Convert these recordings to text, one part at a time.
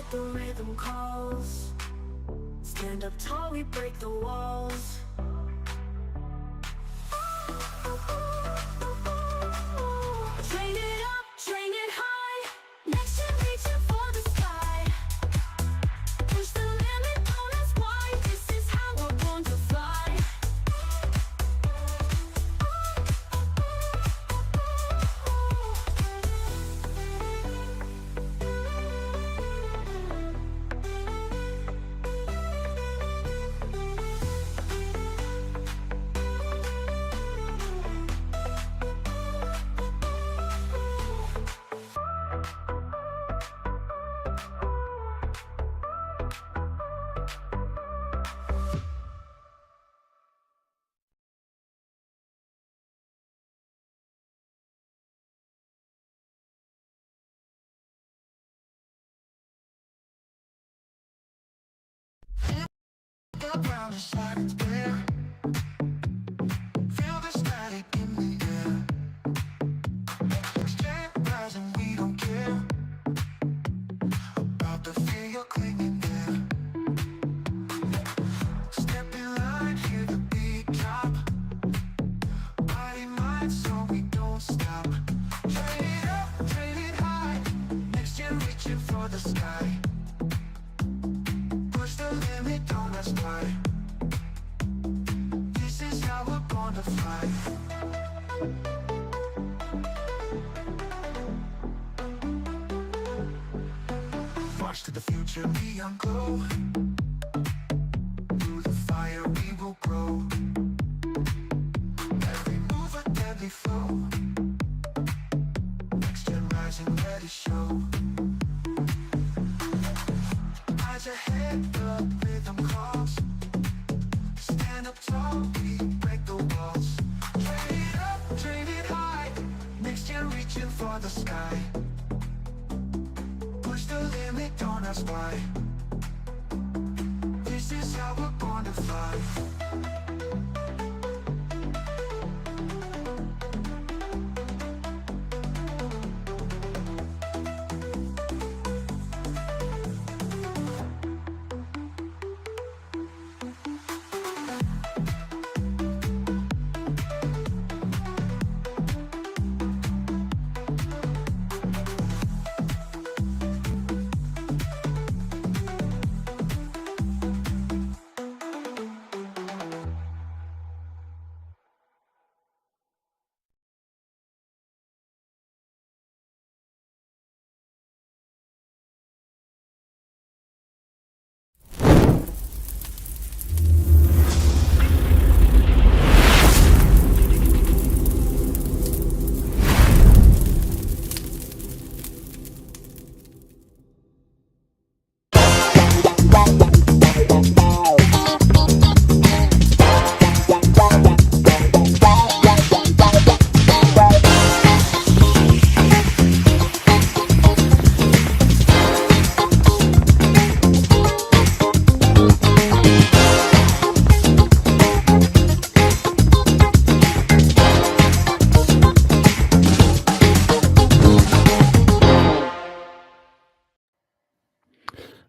fight, the rhythm calls. Stand up tall, we break the walls. Train it up, train it high. Next gen reaching for the sky. Push the limit, don't ask why. This is how we're born to fly. The ground is shining clear. Feel the static in the air. Exchange rising, we don't care about the fear you're clinging there. Step in line, hear the beat drop. Body, mind, so we don't stop. Train it up, train it high. Next gen reaching for the sky. Push the limit, don't ask why. This is how we're born to fly. March to the future, neon glow. Through the fire we will grow. Every move a deadly flow. Next gen rising, ready show. Eyes ahead, the rhythm calls. Stand up tall, we break the walls. Train it up, train it high. Next gen reaching for the sky. Push the limit, don't ask why. This is how we're born to fly.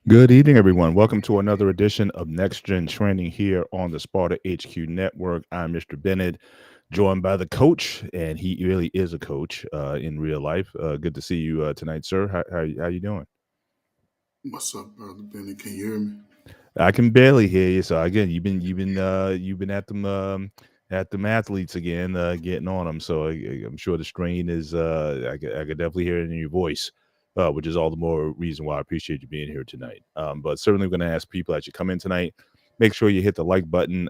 Good evening, everyone. Welcome to another edition of Next Gen Training here on the Sparta HQ Network. I'm Mr. Bennett, joined by the coach, and he really is a coach in real life. Good to see you tonight, sir. How you doing? What's up, brother Benny? Can you hear me? I can barely hear you. So again, you've been at them athletes again, getting on them. So I'm sure the strain is. I could definitely hear it in your voice. Which is all the more reason why I appreciate you being here tonight. But certainly going to ask people as you come in tonight, make sure you hit the like button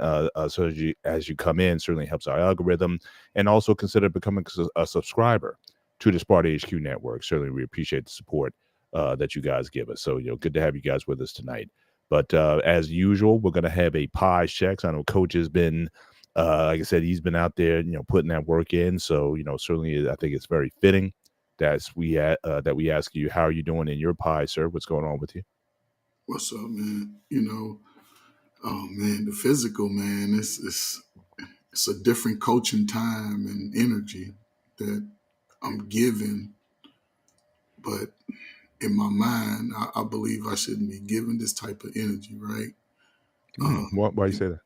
so as you come in. Certainly helps our algorithm, and also consider becoming a subscriber to the Sparta HQ Network. Certainly, we appreciate the support that you guys give us. So good to have you guys with us tonight. But as usual, we're going to have a pie checks. I know Coach has been, like I said, he's been out there, putting that work in. So certainly, I think it's very fitting that we ask you, how are you doing in your pie, sir? What's going on with you? What's up, man? Oh man, the physical, man, it's a different coaching time and energy that I'm giving, but in my mind, I believe I shouldn't be given this type of energy, right? Why you say that?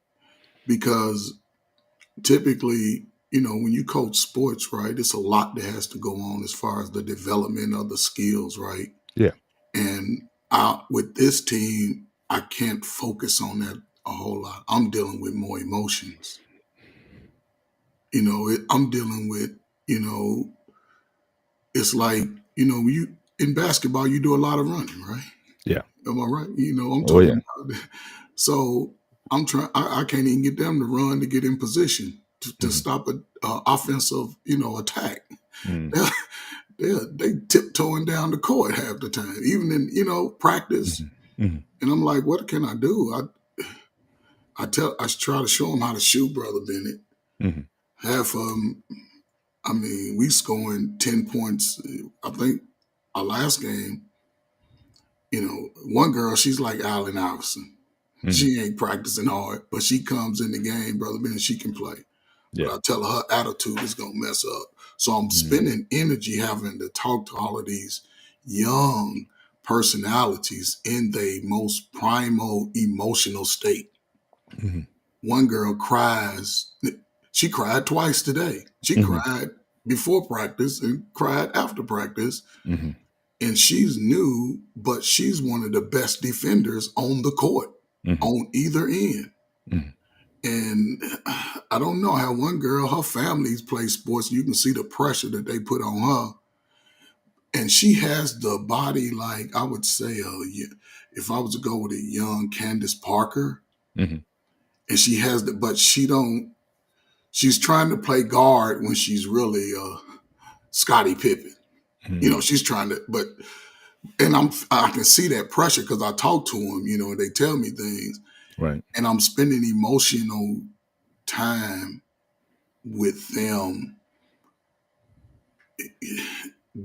Because typically, when you coach sports, right, it's a lot that has to go on as far as the development of the skills, right? Yeah. And with this team, I can't focus on that a whole lot. I'm dealing with more emotions. I'm dealing with, it's like, you in basketball, you do a lot of running, right? Yeah. Am I right? I'm Oh yeah. talking about. So I'm trying. I can't even get them to run to get in position to Mhm. stop an offensive, attack. Mhm. They tiptoeing down the court half the time, even in practice. Mhm. Mhm. And I'm like, what can I do? I try to show them how to shoot, Brother Bennett. Mhm. Half of them, I mean, we scoring 10 points. I think our last game, one girl, she's like Allen Iverson. Mhm. She ain't practicing hard, but she comes in the game, Brother Ben, she can play. But Yeah. I tell her attitude is going to mess up. So I'm Mhm. spending energy having to talk to all of these young personalities in their most primal emotional state. Mhm. One girl cries. She cried twice today. She Mhm. cried before practice and cried after practice. Mhm. And she's new, but she's one of the best defenders on the court, Mhm. on either end. Mhm. And I don't know how one girl, her family's play sports. You can see the pressure that they put on her. And she has the body like, I would say, if I was to go with a young Candace Parker, Mhm. and she has but she's trying to play guard when she's really Scottie Pippen. Mhm. She's trying to, and I can see that pressure because I talk to them, and they tell me things, Right. and I'm spending emotional time with them,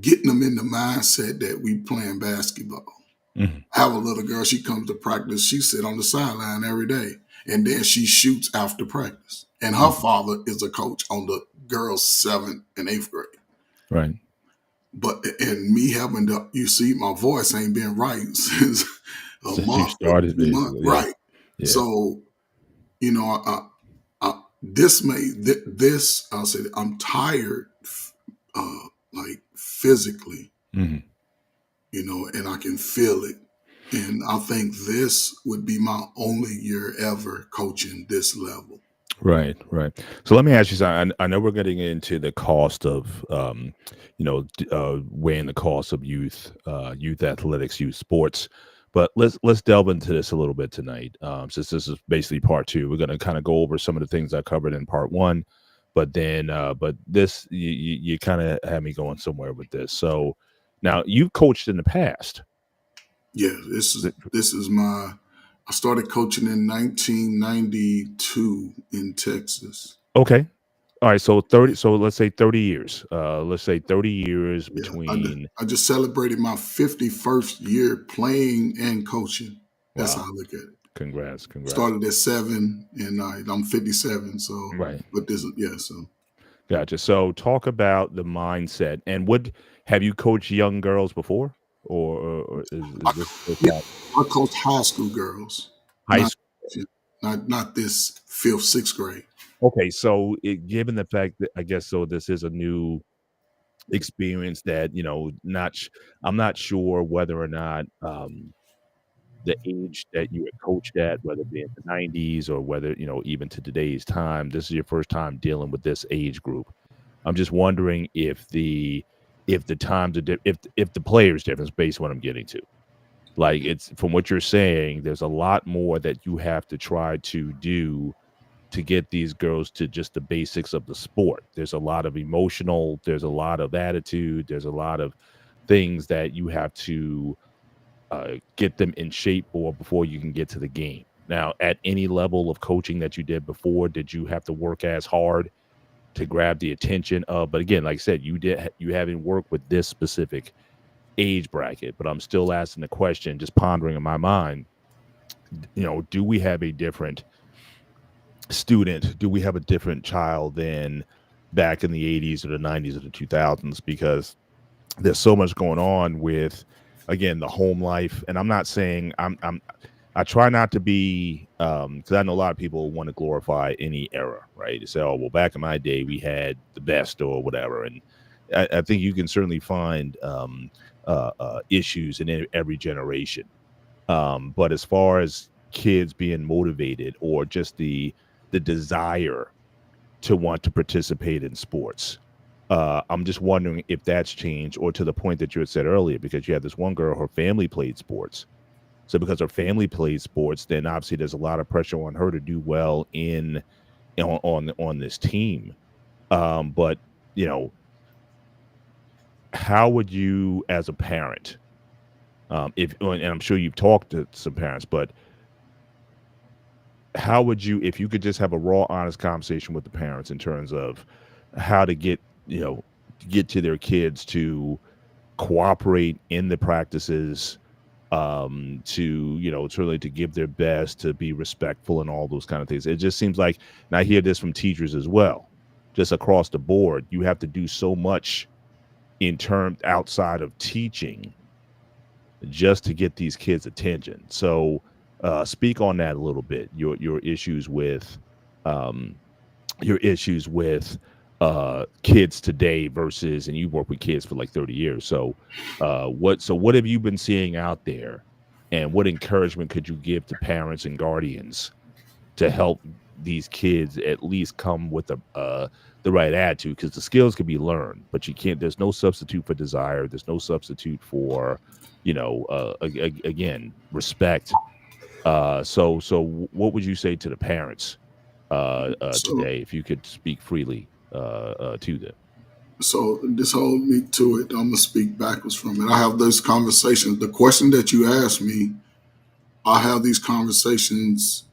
getting them in the mindset that we playing basketball. Mhm. I have a little girl, she comes to practice, she sit on the sideline every day, and then she shoots after practice. And her Mhm. father is a coach on the girls' 7th and 8th grade. Right. But and me having to, you see, my voice ain't been right since a Since you month or started, 2 months, basically. Yeah. right? Yeah. So I'll say that I'm tired, like physically, Mhm. and I can feel it. And I think this would be my only year ever coaching this level. Right, right. So let me ask you something. I know we're getting into the cost of, weighing the cost of youth athletics, youth sports. But let's delve into this a little bit tonight. Since this is basically part two, we're going to kind of go over some of the things I covered in part one. But then, but this you kind of had me going somewhere with this. So now you've coached in the past. Yeah, this is my. I started coaching in 1992 in Texas. Okay. All right, so 30, so let's say 30 years. Let's say 30 years Yeah, between. I just celebrated my 51st year playing and coaching. That's how Wow. I look at it. Congrats. Started at 7, and I'm 57. So, Right. but this is So Gotcha. So talk about the mindset and what have you coached young girls before? Or is I, this the first yeah, time? I coach high school girls, High not school? not this 5th, 6th grade. Okay, so given the fact that I guess so this is a new experience that, I'm not sure whether or not the age that you had coached at, whether it be in the 90s or whether, even to today's time, this is your first time dealing with this age group. I'm just wondering if the times are if the players difference based on what I'm getting to. Like it's from what you're saying, there's a lot more that you have to try to do to get these girls to just the basics of the sport. There's a lot of there's a lot of attitude, there's a lot of things that you have to get them in shape for before you can get to the game. Now, at any level of coaching that you did before, did you have to work as hard to grab the attention of? But again, like I said, you haven't worked with this specific age bracket, but I'm still asking the question, just pondering in my mind, do we have a different student? Do we have a different child than back in the 80s or the 90s or the 2000s? Because there's so much going on with again, the home life. And I'm not saying I try not to be because I know a lot of people want to glorify any era, right? To say, oh, well, back in my day we had the best or whatever. And I think you can certainly find issues in every generation. But as far as kids being motivated or just the desire to want to participate in sports, I'm just wondering if that's changed, or to the point that you had said earlier, because you had this one girl, her family played sports. So because her family plays sports, then obviously there's a lot of pressure on her to do well in on this team. But you know, how would you, as a parent, if and I'm sure you've talked to some parents, but how would you, if you could just have a raw, honest conversation with the parents in terms of how to get, get to their kids to cooperate in the practices, to, certainly to give their best, to be respectful and all those kind of things. It just seems like, and I hear this from teachers as well, just across the board, you have to do so much in terms outside of teaching just to get these kids' attention. So, speak on that a little bit. Your issues with um, your issues with kids today versus, and you've worked with kids for like 30 years. So, what have you been seeing out there, and what encouragement could you give to parents and guardians to help these kids at least come with the right attitude? Because the skills can be learned, but you can't. There's no substitute for desire. There's no substitute for, again, respect. So what would you say to the parents So, today, if you could speak freely to them? so this hold me to it. I'm gonna speak backwards from it. I have those conversations. The question that you asked me, I have these conversations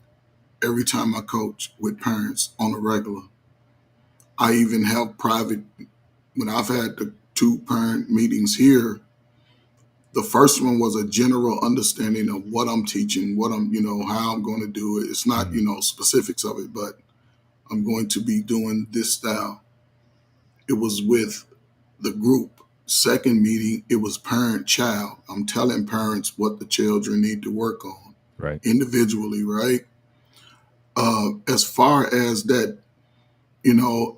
every time I coach with parents on a regular. I even have private, when I've had the two parent meetings here. The first one was a general understanding of what I'm teaching, what I'm, how I'm going to do it. It's not, Mhm. specifics of it, but I'm going to be doing this style. It was with the group. Second meeting, it was parent child. I'm telling parents what the children need to work on Right. individually, right? As far as that,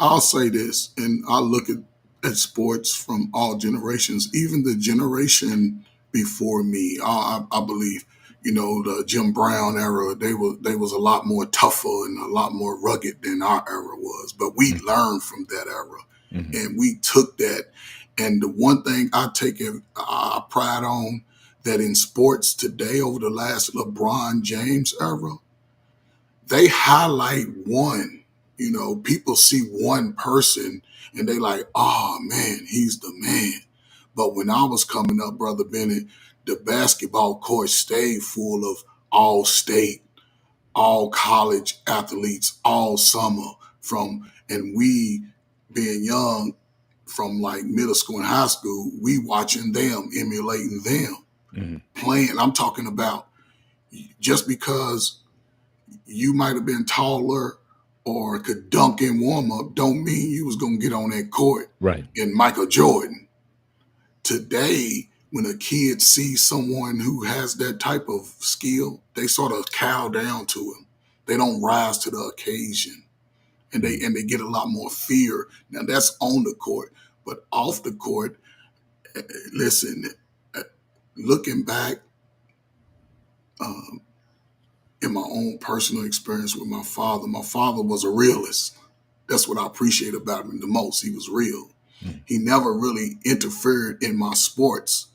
I'll say this, and I look at sports from all generations, even the generation before me. I believe, the Jim Brown era, they was a lot more tougher and a lot more rugged than our era was. But we Mhm. learned from that era, Mhm. and we took that. And the one thing I pride on, that in sports today, over the last LeBron James era, they highlight one. People see one person and they like, oh man, he's the man. But when I was coming up, Brother Bennett, the basketball court stayed full of all state, all college athletes all summer and we being young, from like middle school and high school, we watching them, emulating them, Mhm. playing. I'm talking about, just because you might have been taller or could dunk in warm up, don't mean you was gonna get on that court Right. in Michael Jordan. Today, when a kid sees someone who has that type of skill, they sort of cow down to him. They don't rise to the occasion, and they Mhm. and they get a lot more fear. Now that's on the court, but off the court, listen. uh, Looking back, um, in my own personal experience with my father was a realist. That's what I appreciate about him the most. He was real. Mhm. He never really interfered in my sports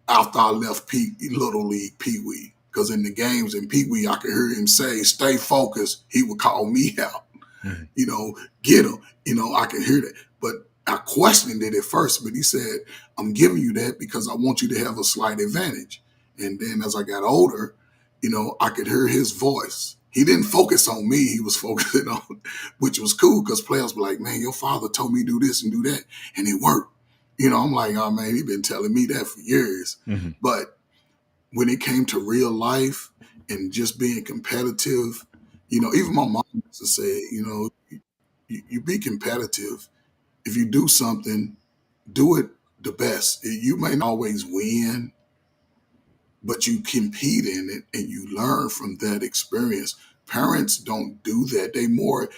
after I left Little League Pee Wee. Because in the games in Pee Wee, I could hear him say, stay focused. He would call me out, Mhm. get him. I could hear that. But I questioned it at first, but he said, I'm giving you that because I want you to have a slight advantage. And then as I got older, I could hear his voice. He didn't focus on me. He was focusing on, which was cool, because players were like, man, your father told me do this and do that. And it worked. I'm like, oh man, he been telling me that for years. Mhm. But when it came to real life and just being competitive, even my mom used to say, you be competitive. If you do something, do it the best. You may not always win, but you compete in it and you learn from that experience. Parents don't do that. They more,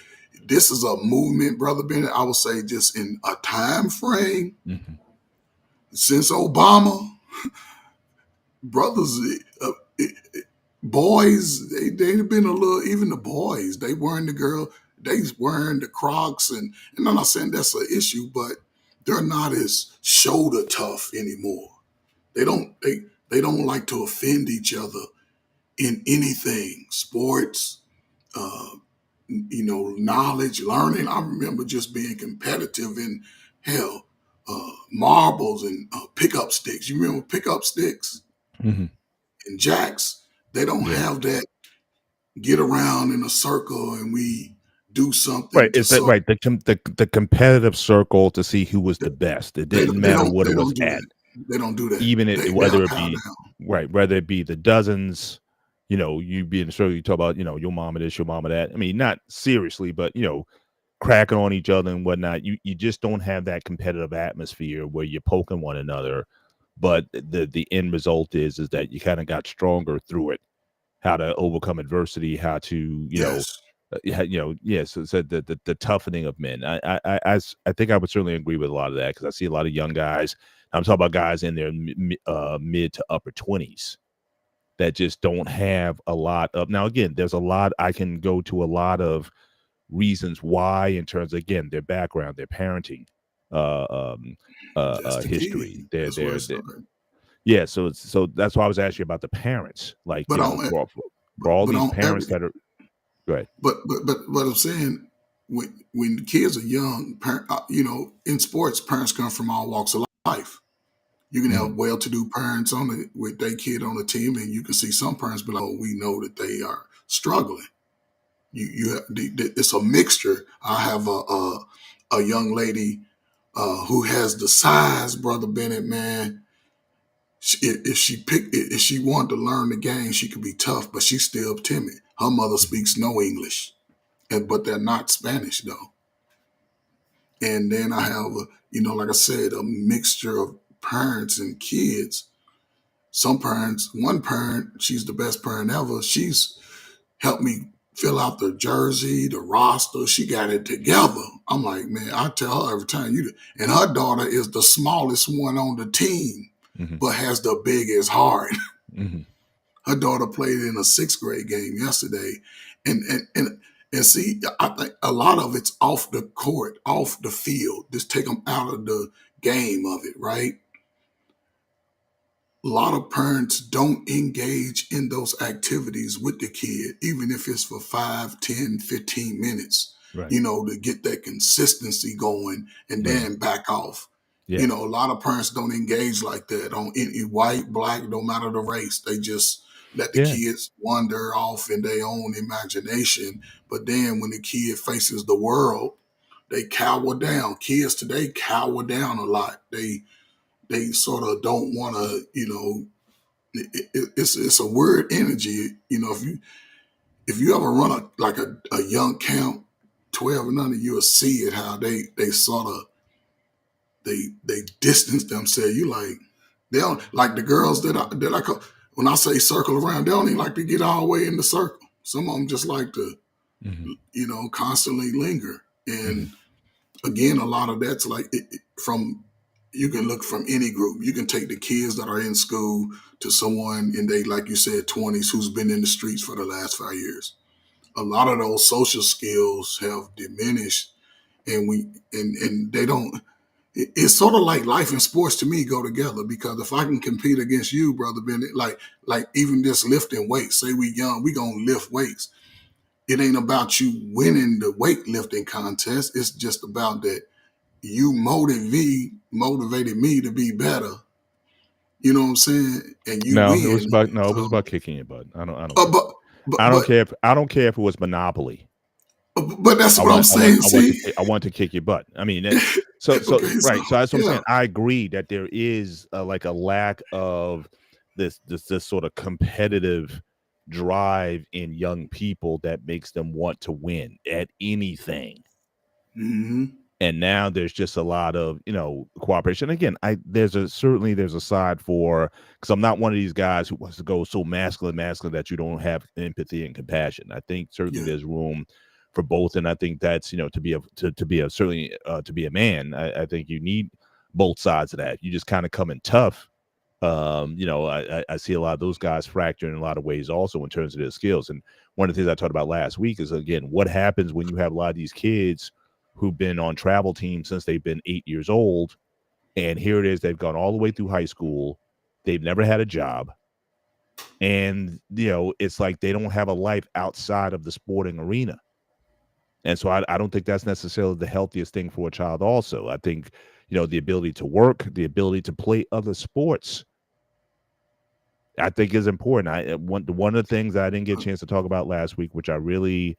this is a movement, Brother Bennett, I would say just in a time frame Mm-hmm. since Obama, brothers, uh, boys, they've been a little, even the boys, they wearing the girl, they wearing the Crocs, and I'm not saying that's an issue, but they're not as shoulder tough anymore. They don't like to offend each other in anything, sports, uh, knowledge, learning. I remember just being competitive in hell, marbles and pickup sticks. You remember pickup sticks Mm-hmm. and jacks? They don't Yeah. have that get around in a circle and we do Right. something to It's that sort. right. The competitive circle to see who was the best. It didn't matter what it They was don't do at. that. They don't do that. Even They'll whether it cow be down. right, whether it be the dozens, you be in the circle, you talk about, your mama this, your mama that. I mean, not seriously, but cracking on each other and whatnot. You just don't have that competitive atmosphere where you're poking one another. But the end result is that you kind of got stronger through it, how to overcome adversity, how to, Yes. yes, so the toughening of men. I think I would certainly agree with a lot of that because I see a lot of young guys. I'm talking about guys in their mid to upper 20s that just don't have a lot of. Now, again, there's a lot I can go to a lot of reasons why in terms of, again, their background, their parenting, uh, um, That's the history. key. That's where it started. Yeah. So that's why I was asking about the parents, like But on for all but these on parents every that are good. but I'm saying when the kids are young, in sports, parents come from all walks of life. You can Mm-hmm. have well-to-do parents with their kid on the team, and you can see some parents be like, "Oh, we know that they are struggling." It's a mixture. I have a young lady who has the size, Brother Bennett, man. If she wanted to learn the game, she could be tough, but she's still timid. Her mother speaks no English, but they're not Spanish though. And then I have, like I said, a mixture of parents and kids. Some parents, one parent, she's the best parent ever. She's helped me fill out the jersey, the roster. She got it together. I'm like, man, I tell her every time and her daughter is the smallest one on the team, Mm-hmm. but has the biggest heart. Mm-hmm. Her daughter played in a 6th grade game yesterday. And see, I think a lot of it's off the court, off the field. Just take them out of the game of it, right? A lot of parents don't engage in those activities with the kid, even if it's for 5, 10, 15 minutes, Right. to get that consistency going and Right. then back off. Yeah. A lot of parents don't engage like that on any white, black, no matter the race. They just let the Yeah. kids wander off in their own imagination. But then when the kid faces the world, they cower down. Kids today cower down a lot. They sort of don't want to, it's a weird energy. If you ever run a young camp, 12 and under, you'll see it how they sort of they distance themselves. You like they don't like the girls that I call, when I say circle around, they don't even like to get all the way in the circle. Some of them just like to, Mm-hmm. constantly linger. Mm-hmm. And again, a lot of that's like from you can look from any group. You can take the kids that are in school to someone in they, like you said, 20s who's been in the streets for the last 5 years. A lot of those social skills have diminished, and they don't. It's sort of like life and sports to me go together, because if I can compete against you, Brother Bennett, like even this lifting weights, say we young, we gonna lift weights. It ain't about you winning the weightlifting contest. It's just about that you motivated me to be better. You know what I'm saying? And you No, win. it was So, about kicking your butt. I don't uh, care. but but I don't but care if it was Monopoly. but that's what I'm saying. See, I want to kick your butt. I mean, so okay, so right. So that's what I'm yeah, saying. I agree that there is like a lack of this sort of competitive drive in young people that makes them want to win at anything. hmm And now there's just a lot of, cooperation. Again, there's a side for, because I'm not one of these guys who wants to go so masculine that you don't have empathy and compassion. I think certainly Yeah. there's room for both, and I think that's, to be a certainly to be a man, I think you need both sides of that. You just kind of come in tough. I see a lot of those guys fracture in a lot of ways also in terms of their skills. And one of the things I talked about last week is, again, what happens when you have a lot of these kids who've been on travel teams since they've been 8 years old, and here it is, they've gone all the way through high school, they've never had a job, and it's like they don't have a life outside of the sporting arena. And so I don't think that's necessarily the healthiest thing for a child also. I think the ability to work, the ability to play other sports, I think is important. One of the things I didn't get a chance to talk about last week, which I really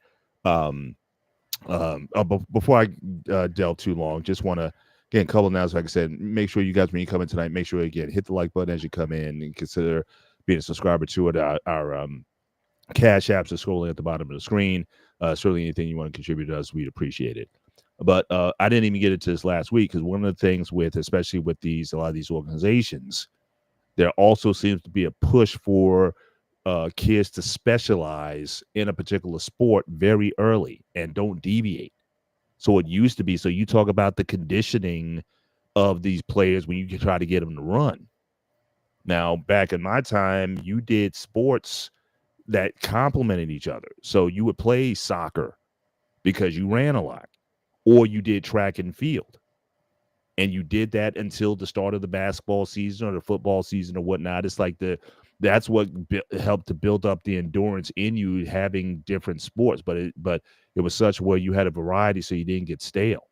before I delve too long, just want to, again, a couple of announcements. Like I said, make sure you guys, when you come in tonight, make sure, again, hit the like button as you come in, and consider being a subscriber to it. Our cash apps are scrolling at the bottom of the screen. Certainly anything you want to contribute to us, we'd appreciate it. But I didn't even get into this last week, because one of the things especially with a lot of these organizations, there also seems to be a push for kids to specialize in a particular sport very early and don't deviate. So it used to be, so you talk about the conditioning of these players when you try to get them to run. Now, back in my time, you did sports that complemented each other. So you would play soccer because you ran a lot, or you did track and field. And you did that until the start of the basketball season or the football season or whatnot. It's like that's what helped to build up the endurance in you, having different sports. But it was such where you had a variety, so you didn't get stale.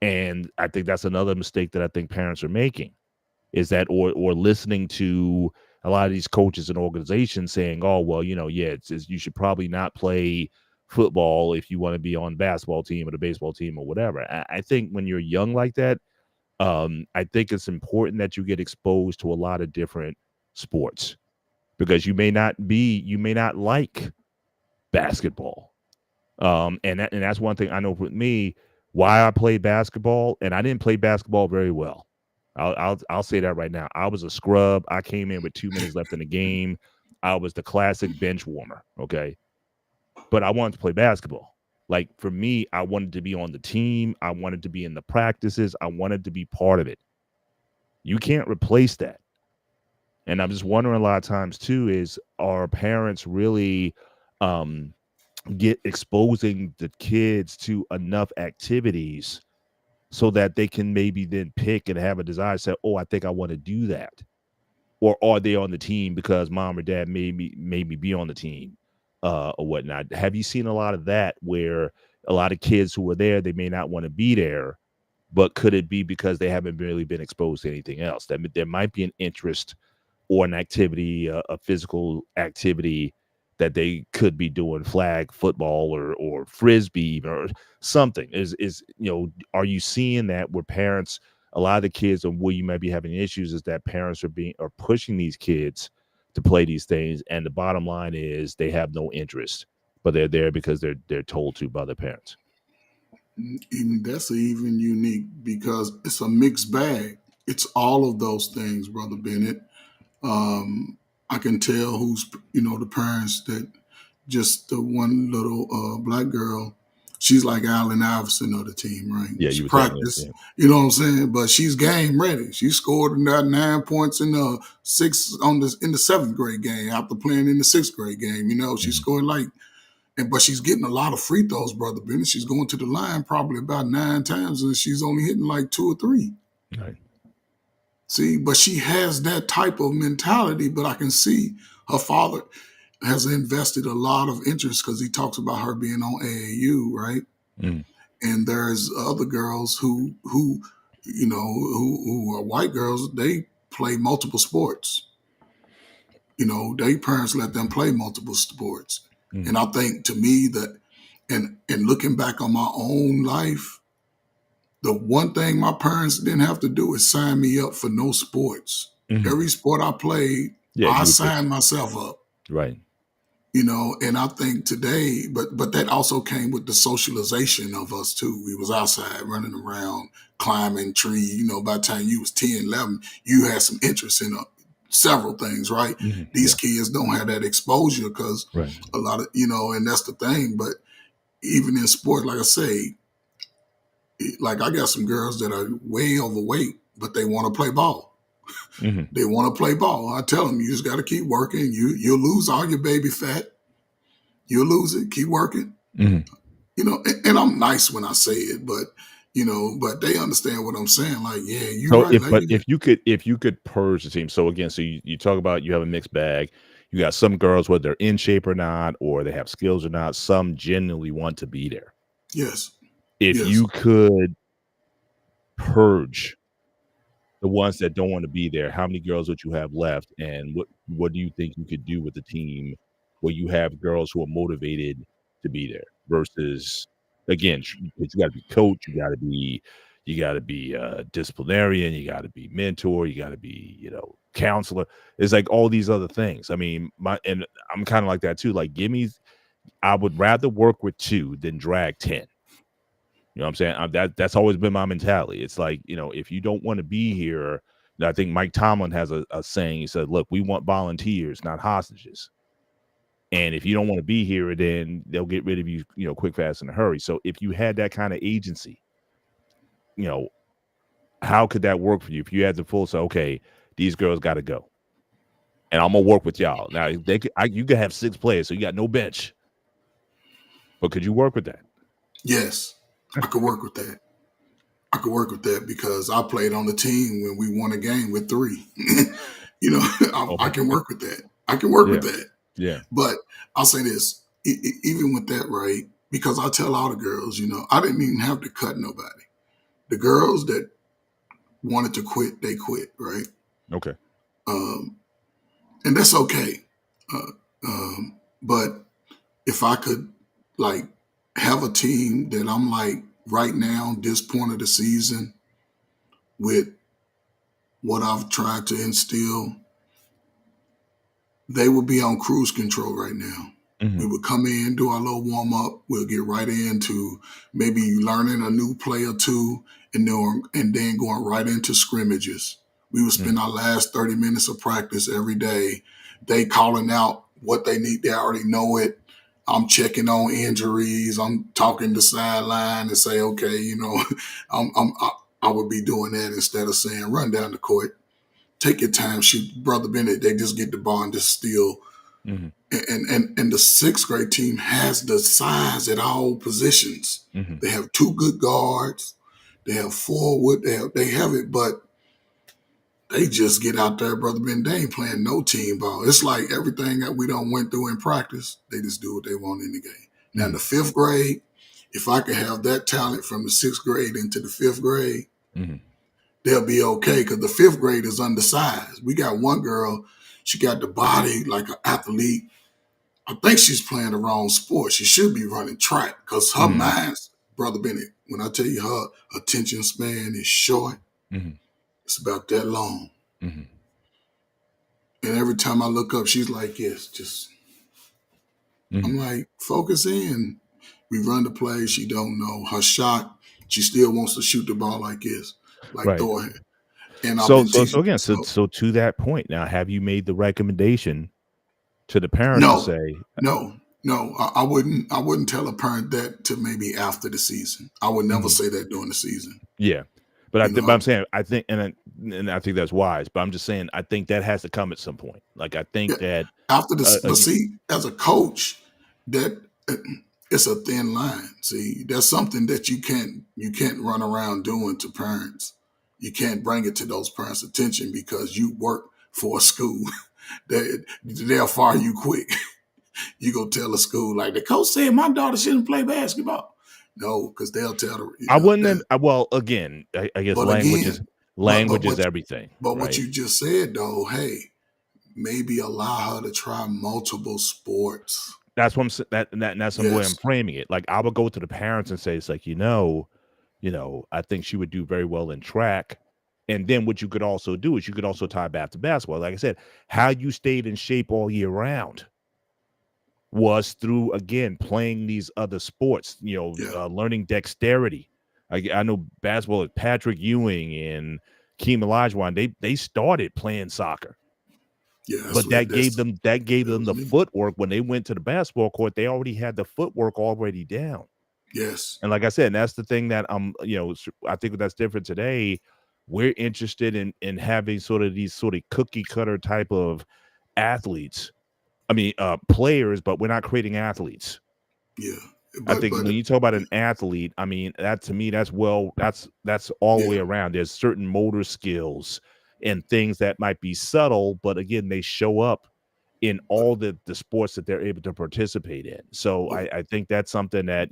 And I think that's another mistake that I think parents are making, is that or listening to a lot of these coaches and organizations saying, oh, well, it's you should probably not play football if you want to be on basketball team or the baseball team or whatever. I think when you're young like that, I think it's important that you get exposed to a lot of different sports, because you may not like basketball. And that's one thing I know with me, why I played basketball, and I didn't play basketball very well. I'll say that right now. I was a scrub. I came in with 2 minutes left in the game. I was the classic bench warmer. Okay. But I wanted to play basketball. Like, for me, I wanted to be on the team. I wanted to be in the practices. I wanted to be part of it. You can't replace that. And I'm just wondering a lot of times too, is our parents really get exposing the kids to enough activities so that they can maybe then pick and have a desire to say, oh, I think I want to do that. Or are they on the team because mom or dad made me be on the team or whatnot? Have you seen a lot of that, where a lot of kids who are there, they may not want to be there, but could it be because they haven't really been exposed to anything else? That there might be an interest or an activity, a physical activity that they could be doing, flag football or frisbee or something. Are you seeing that where parents, a lot of the kids, and where you might be having issues, is that parents are pushing these kids to play these things, and the bottom line is they have no interest, but they're there because they're told to by their parents? Even that's even unique, because it's a mixed bag. It's all of those things, Brother Bennett. I can tell who's, the parents that just the one little black girl, she's like Allen Iverson of the team, right? Yeah, She you were saying that, practiced, yeah. you know what I'm saying? But she's game ready. She scored 9 points in the in the 7th grade game after playing in the 6th grade game. She scored but she's getting a lot of free throws, Brother Bennett. She's going to the line probably about 9 times, and she's only hitting like 2 or 3. Right. See, but she has that type of mentality. But I can see her father has invested a lot of interest, because he talks about her being on AAU, right? Mm. And there's other girls who are white girls. They play multiple sports. Their parents let them play multiple sports. Mm. And I think, to me, that, and looking back on my own life, the one thing my parents didn't have to do is sign me up for no sports. Mhm. Every sport I played, Yeah, I you would signed myself up. right. And I think today, but that also came with the socialization of us too. We was outside running around, climbing trees. By the time you was 10, 11, you had some interest in several things, right? These Yeah. kids don't have that exposure because Right. a lot of, and that's the thing. But even in sport, like I say, like I got some girls that are way overweight, but they want to play ball. hmm They want to play ball. I tell them, you just got to keep working. You'll lose all your baby fat. You'll lose it. Keep working. hmm And I'm nice when I say it, but they understand what I'm saying. Like, yeah, you So right. Like, if you could purge the team. So again, so you talk about you have a mixed bag. You got some girls, whether they're in shape or not, or they have skills or not, some genuinely want to be there. yes, If yes, you could purge the ones that don't want to be there, how many girls would you have left? And what do you think you could do with the team where you have girls who are motivated to be there versus again, you got to be coach, you got to be disciplinarian, you got to be mentor, you got to be, counselor. It's like all these other things. I mean, I'm kind of like that too. Like I would rather work with 2 than drag 10. You know what I'm saying? That's always been my mentality. It's like, if you don't want to be here, I think Mike Tomlin has a saying. He said, look, we want volunteers, not hostages. And if you don't want to be here, then they'll get rid of you, quick, fast, in a hurry. So if you had that kind of agency, how could that work for you? If you had the full say, okay, these girls got to go. And I'm going to work with y'all. Now, you could have 6 players, so you got no bench. But could you work with that? yes. I could work with that. I could work with that because I played on the team when we won a game with 3. I can work with that. I can work with that. Yeah. But I'll say this, even with that, right? Because I tell all the girls, I didn't even have to cut nobody. The girls that wanted to quit, they quit, right? Okay. And that's okay. But if I could, like, have a team that I'm like right now, this point of the season, with what I've tried to instill, they would be on cruise control right now. Mhm. We would come in, do our little warm up. We'll get right into maybe learning a new play or two, and then going right into scrimmages. We would spend our last 30 minutes of practice every day. They calling out what they need. They already know it. I'm checking on injuries. I'm talking to sideline and say, okay, I would be doing that instead of saying run down the court, take your time, shoot. Brother Bennett, they just get the ball and just steal. Mhm. And the 6th grade team has the size at all positions. Mhm. They have 2 good guards. They have forward. They have it, but they just get out there, Brother Ben. They ain't playing no team ball. It's like everything that we don't went through in practice, they just do what they want in the game. Now in the 5th grade, if I could have that talent from the 6th grade into the 5th grade, Mhm. they'll be okay because the 5th grade is undersized. We got one girl, she got the body like an athlete. I think she's playing the wrong sport. She should be running track because her mind's, Brother Bennett, when I tell you her attention span is short, Mhm. it's about that long. Mhm. And every time I look up, she's like, yes, I'm like, focus in. We run the play. She don't know her shot. She still wants to shoot the ball like this, like Right. Thor. And I've So been teaching. again, so to that point now, have you made the recommendation to the parents to No, say, no, I wouldn't tell a parent that to maybe after the season. I would never say that during the season. yeah, but You know, but I'm saying I think and I think that's wise, but I'm just saying I think that has to come at some point. Like I think yeah, that after this, but see, as a coach, that it's a thin line. See, there's something that you can't run around doing to parents. You can't bring it to those parents' attention because you work for a school. They'll fire you quick. You go tell a school like the coach said my daughter shouldn't play basketball. No, because they'll tell her. I wouldn't. Well, again, I guess But language again, but is everything, what right? you just said though, hey, maybe allow her to try multiple sports. That's what I'm that's some way I'm Yes, framing it. Like I would go to the parents and say, it's like I think she would do very well in track. And then what you could also do is you could also tie back to basketball. Like I said, how you stayed in shape all year round. was through, again, playing these other sports, Yeah. learning dexterity. I know basketball with Patrick Ewing and Keem Olajuwon, they started playing soccer, Yeah, but that gave that's them that was the me. footwork. When they went to the basketball court, they already had the footwork already down. Yes. And like I said, and that's the thing that I think that's different today. We're interested in having sort of these sort of cookie cutter type of athletes. I mean, players, but we're not creating athletes. Yeah. I But think when you talk about an athlete, I mean, that to me, that's all the way yeah, around. There's certain motor skills and things that might be subtle, but again, they show up in but all the sports that they're able to participate in. So but I think that's something that,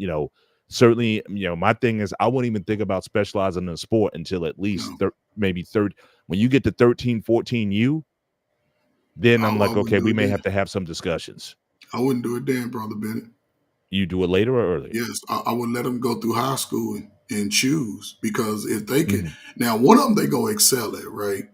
certainly, my thing is I wouldn't even think about specializing in a sport until at least no, maybe third. When you get to 13, 14 then I'm I like, wouldn't okay, do we it may then. have to have some discussions. I wouldn't do it then, Brother Bennett. You do it later or earlier? Yes, I would let them go through high school and choose, because if they could, Mhm. now one of them they go excel at, right?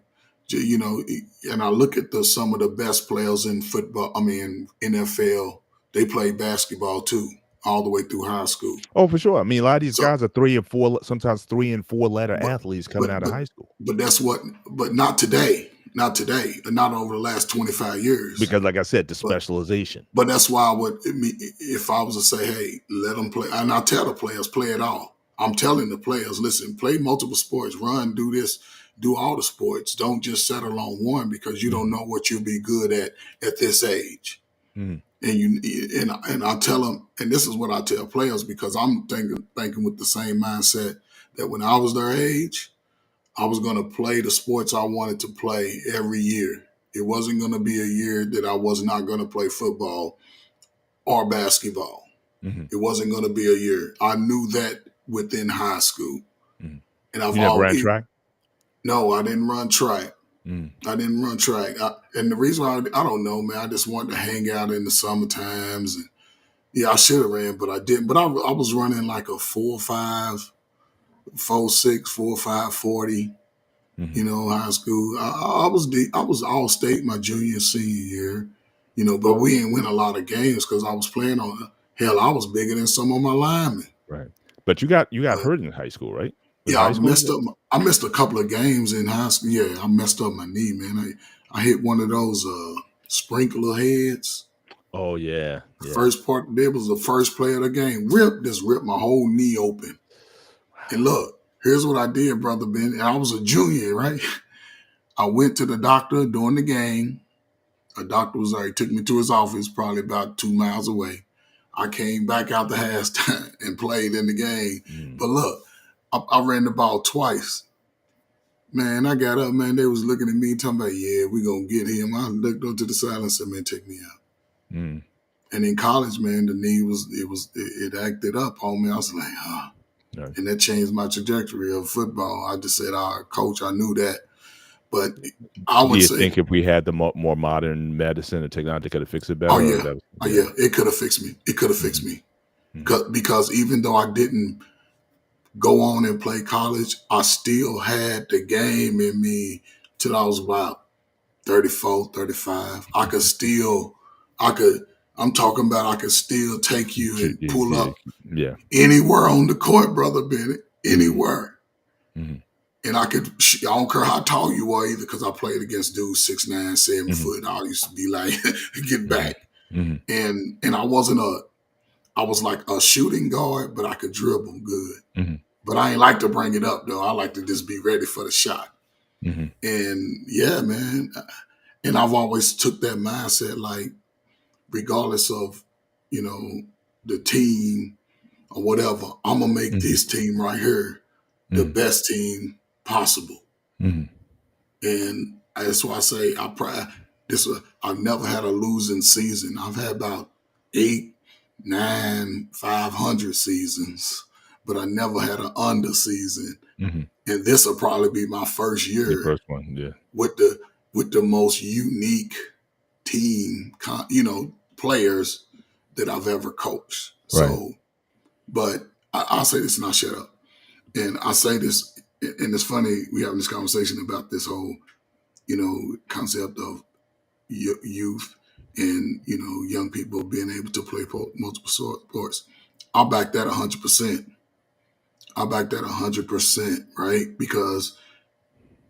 And I look at some of the best players in football. I mean, NFL, they play basketball too, all the way through high school. Oh, for sure. I mean, a lot of these So, guys are 3 and 4, sometimes 3 and 4 letter but athletes coming but out of but high school. but but not today, not today, and not over the last 25 years. Because like I said, the But specialization. But that's why I would, if I was to say, hey, let them play, and I tell the players, play it all. I'm telling the players, listen, play multiple sports, run, do this, do all the sports. Don't just settle on one, because you don't Mhm, know what you'll be good at this age. mhm, And and I tell them, and this is what I tell players, because I'm thinking with the same mindset that when I was their age, I was going to play the sports I wanted to play every year. It wasn't going to be a year that I was not going to play football or basketball. mhm, It wasn't going to be a year. I knew that within high school, mhm. and I've You never ran always track? no, I didn't run track. Mm, I didn't run track, and the reason why I don't know, man. I just wanted to hang out in the summer times, and yeah, I should have ran, but I didn't. But I was running like a 4.5, 4.6, 4.5 40. mhm. High school. I was all state my junior senior year. But we didn't win a lot of games because I was playing on. Hell, I was bigger than some of my linemen. Right. But you got But hurt in high school, right? Was yeah, high school you got? I missed a couple of games in high school. Yeah, I messed up my knee, man. I hit one of those sprinkler heads. Oh, yeah, The yeah. first part there was the first play of the game. Ripped my whole knee open. And look, here's what I did, brother Ben. And I was a junior, right? I went to the doctor during the game. A doctor was there. He took me to his office, probably about 2 miles away. I came back out the halftime and played in the game. Mm, But look, I ran the ball twice. Man, I got up, man. They was looking at me, talking about, yeah, we gonna get him. I looked up to the side and said, man, take me out. mm, And in college, man, the knee it acted up on me. I was like, right. and that changed my trajectory of football. I just said, coach, I knew that. But I Do would you say, think if we had the more modern medicine and technology could have fixed it oh better, or yeah, that was oh yeah. yeah, it could have fixed me. It could have fixed Mhm, me. mhm. Because even though I didn't go on and play college, I still had the game in me till I was about 34, 35. I could, I'm talking about I could still take you and pull Yeah, up yeah. anywhere on the court, Brother Bennett, Mhm, anywhere. mhm, And I don't care how tall you are either, because I played against dudes 6'9", 7 mhm, foot. I used to be like, get mhm, back. mhm, And I was like a shooting guard, but I could dribble good. mhm, But I ain't like to bring it up though. I like to just be ready for the shot. mhm, And yeah, man. And I've always took that mindset, like regardless of, you know, the team or whatever, I'm gonna make mhm, this team right here the mhm, best team possible. mhm. And that's why I say I've never had a losing season. I've had about 8, 9, 500 seasons, but I never had an under season. Mhm. And this will probably be my first Your year first one, yeah. with the most unique team, players that I've ever coached. Right. So, but I'll say this and I'll shut up. And I say this, and it's funny we having this conversation about this whole, concept of youth. in young people being able to play multiple sports. I'll back that 100%. I'll back that 100%, right? Because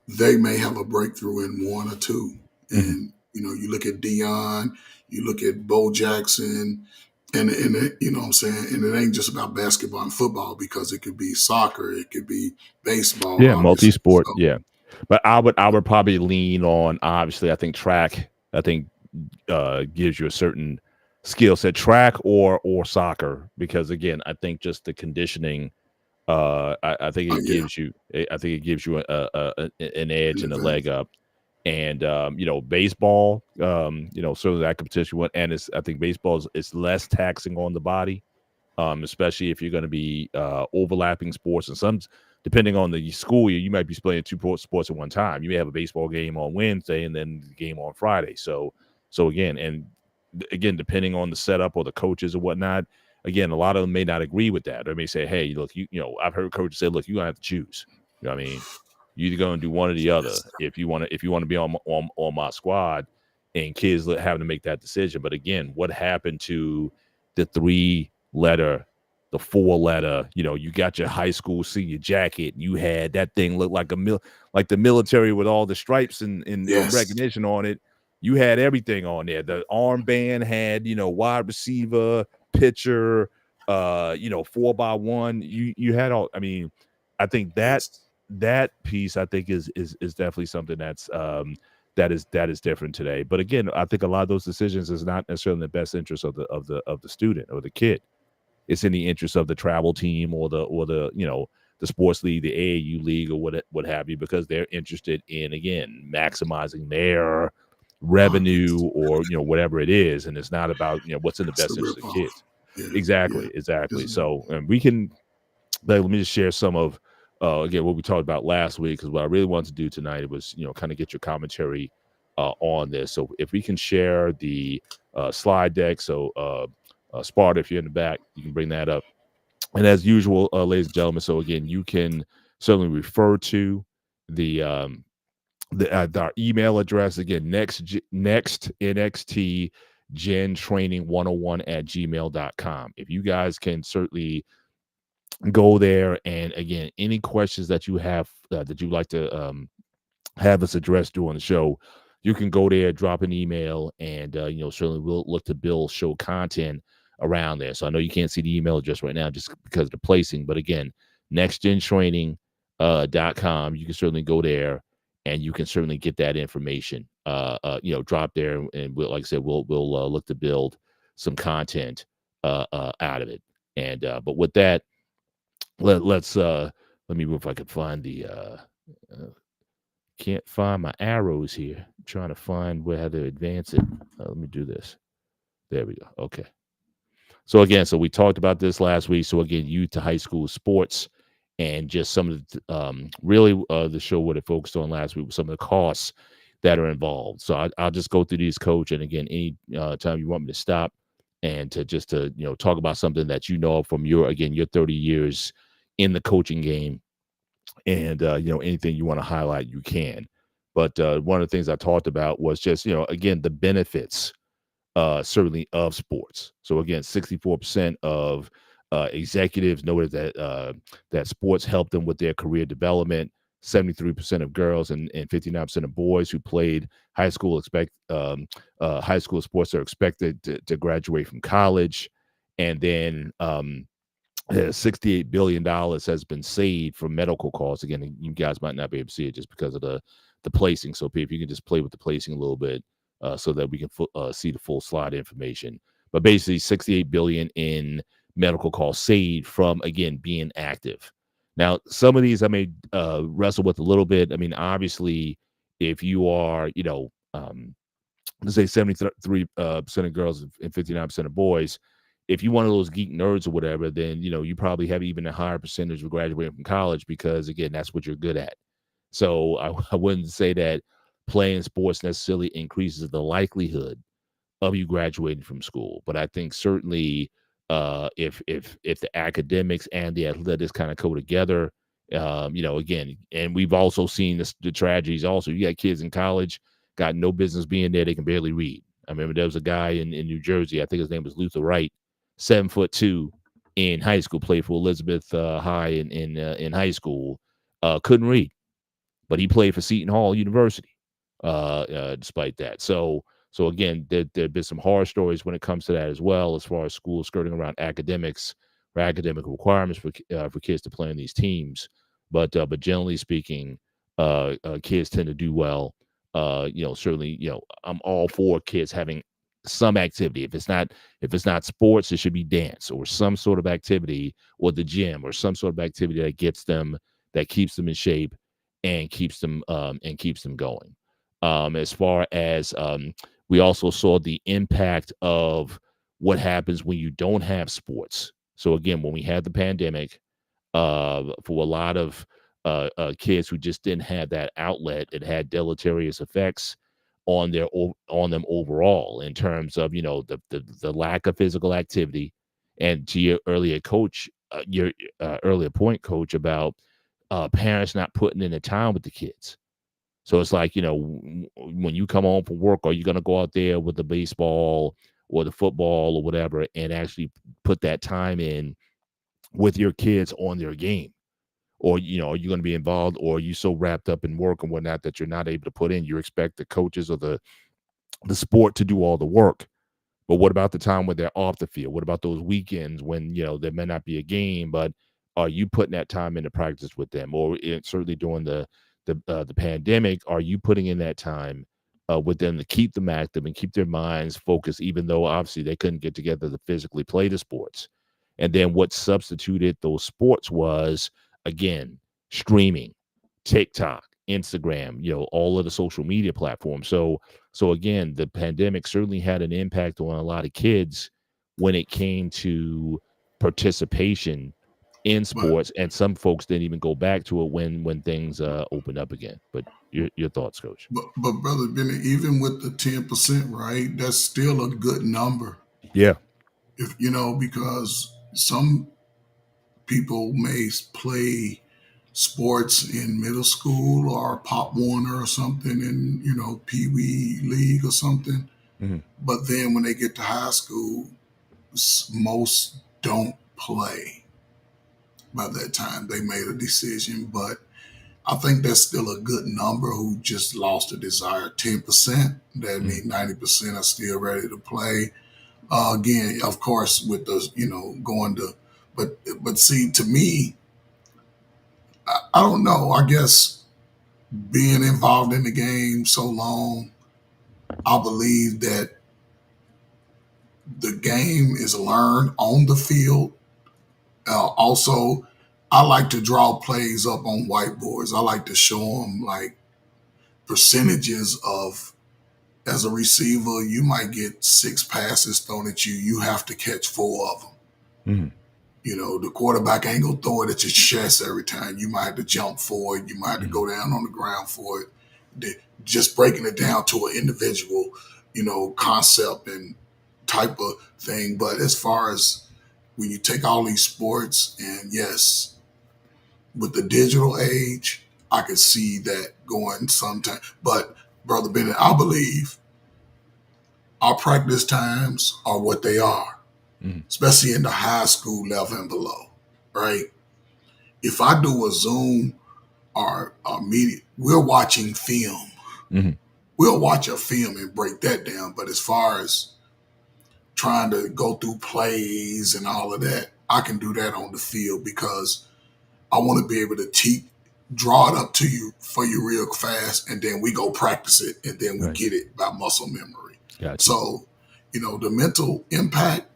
they may have a breakthrough in one or two. Mhm. And, you look at Dion, you look at Bo Jackson, and it, what I'm saying? And it ain't just about basketball and football, because it could be soccer, it could be baseball, Yeah, obviously. multi-sport. So, Yeah, but I would probably lean on, obviously, I think track. I think gives you a certain skill set, track or soccer, because again, I think just the conditioning. I think it yeah, gives you. I think it gives you an edge an and a leg advantage. up. And baseball, certainly that competition one, and I think baseball is less taxing on the body, especially if you're going to be overlapping sports. And some, depending on the school year, you might be playing two sports at one time. You may have a baseball game on Wednesday and then the game on Friday. So again, depending on the setup or the coaches or whatnot, again, a lot of them may not agree with that. They may say, "Hey, look, I've heard coaches say, look, you're gonna have to choose. You know what I mean? You're either going to do one or the other Yes, if you want to be on my squad." And kids having to make that decision. But again, what happened to the 3-letter, the 4-letter? You got your high school senior jacket. You had that thing look like like the military with all the stripes and yes, recognition on it. You had everything on there. The armband had wide receiver, pitcher, 4x1. You had all. I mean, I think yes. that piece, I think, is definitely something that is different today. But again, I think a lot of those decisions is not necessarily in the best interest of the student or the kid. It's in the interest of the travel team or the sports league, the AAU league, or what have you, because they're interested in, again, maximizing their revenue Pockets. or whatever it is. And it's not about what's in the That's the best real interest of off. kids. Yeah, yeah. Exactly. This- So, and we can let me just share some of again what we talked about last week, because what I really wanted to do tonight was kind of get your commentary on this. So if we can share the slide deck, so Sparta, if you're in the back, you can bring that up. And as usual, ladies and gentlemen, so again, you can certainly refer to the our email address again, next NXT Gen Training 101 at gmail.com. If you guys can certainly go there, and again, any questions that you have that you'd like to have us address during the show, you can go there, drop an email, and certainly we'll look to build show content around there. So I know you can't see the email address right now just because of the placing, but again, nextgentraining.com, you can certainly go there and you can certainly get that information drop there, and we'll, like I said, we'll look to build some content out of it. And but with that, let's let me move if I could find the can't find my arrows here. I'm trying to find how to advance it. Let me do this. There we go. Okay. So again, so we talked about this last week. So again, youth to high school sports, and just some of the really the show what it focused on last week was some of the costs that are involved. So I'll just go through these, coach. And again, any time you want me to stop and to just to talk about something that from your 30 years in the coaching game, and anything you want to highlight, you can. But one of the things I talked about was just again, the benefits certainly of sports. So again, 64% of executives noted that sports help them with their career development. 73% of girls and 59% of boys who played high school high school sports are expected to graduate from college. And then $68 billion has been saved from medical costs. Again, you guys might not be able to see it just because of the placing. So if you can just play with the placing a little bit so that we can see the full slide information. But basically 68 billion in medical costs saved from, again, being active. Now, some of these I may wrestle with a little bit. I mean, obviously, if you are, let's say 73% of girls and 59% of boys, if you're one of those geek nerds or whatever, then you probably have even a higher percentage of graduating from college, because again, that's what you're good at. So I wouldn't say that playing sports necessarily increases the likelihood of you graduating from school, but I think certainly if the academics and the athletics kind of go together, again, and we've also seen the tragedies. Also, you got kids in college got no business being there; they can barely read. I remember there was a guy in New Jersey. I think his name was Luther Wright, 7'2" in high school. Played for Elizabeth High in high school. Couldn't read, but he played for Seton Hall University. Despite that, so again, there've been some horror stories when it comes to that as well, as far as schools skirting around academics or academic requirements for kids to play in these teams. But generally speaking, kids tend to do well. Certainly, I'm all for kids having some activity. If it's not sports, it should be dance or some sort of activity, or the gym, or some sort of activity that keeps them in shape and keeps them going. As far as we also saw the impact of what happens when you don't have sports. So again, when we had the pandemic, for a lot of kids who just didn't have that outlet, it had deleterious effects on them overall, in terms of the lack of physical activity. And to your earlier point, coach, about parents not putting in the time with the kids. So it's like, when you come home from work, are you going to go out there with the baseball or the football or whatever and actually put that time in with your kids on their game? Or, are you going to be involved, or are you so wrapped up in work and whatnot that you're not able to put in? You expect the coaches or the sport to do all the work. But what about the time when they're off the field? What about those weekends when, there may not be a game, but are you putting that time into practice with them? Or certainly during the pandemic, are you putting in that time with them to keep them active and keep their minds focused, even though obviously they couldn't get together to physically play the sports? And then what substituted those sports was, again, streaming, TikTok, Instagram, all of the social media platforms. So again, the pandemic certainly had an impact on a lot of kids when it came to participation in But sports, and some folks didn't even go back to it when things opened up again. But your thoughts, coach? but brother Benny, even with the 10%, right? That's still a good number. Yeah. If because some people may play sports in middle school or Pop Warner or something in Pee Wee League or something, Hmm. but then when they get to high school, most don't play. By that time, they made a decision, but I think that's still a good number who just lost a desire. 10%, that means 90% are still ready to play. Again, of course, with the going to, but see, to me, I don't know. I guess being involved in the game so long, I believe that the game is learned on the field. Also, I like to draw plays up on whiteboards. I like to show them like percentages of, as a receiver, you might get 6 passes thrown at you. You have to catch 4 of them. Hmm. The quarterback ain't gonna throw it at your chest every time. You might have to jump for it. You might have to go down on the ground for it. Just breaking it down to an individual, concept and type of thing. But as far as when you take all these sports, and yes, with the digital age, I could see that going sometime. But Brother Bennett, I believe our practice times are what they are, especially in the high school level and below, right? If I do a Zoom or a media, we're watching film. Hmm. We'll watch a film and break that down. But as far as trying to go through plays and all of that, I can do that on the field because I want to be able to draw it up to you for you real fast, and then we go practice it, and then we Right. get it by muscle memory. Gotcha. So, the mental impact,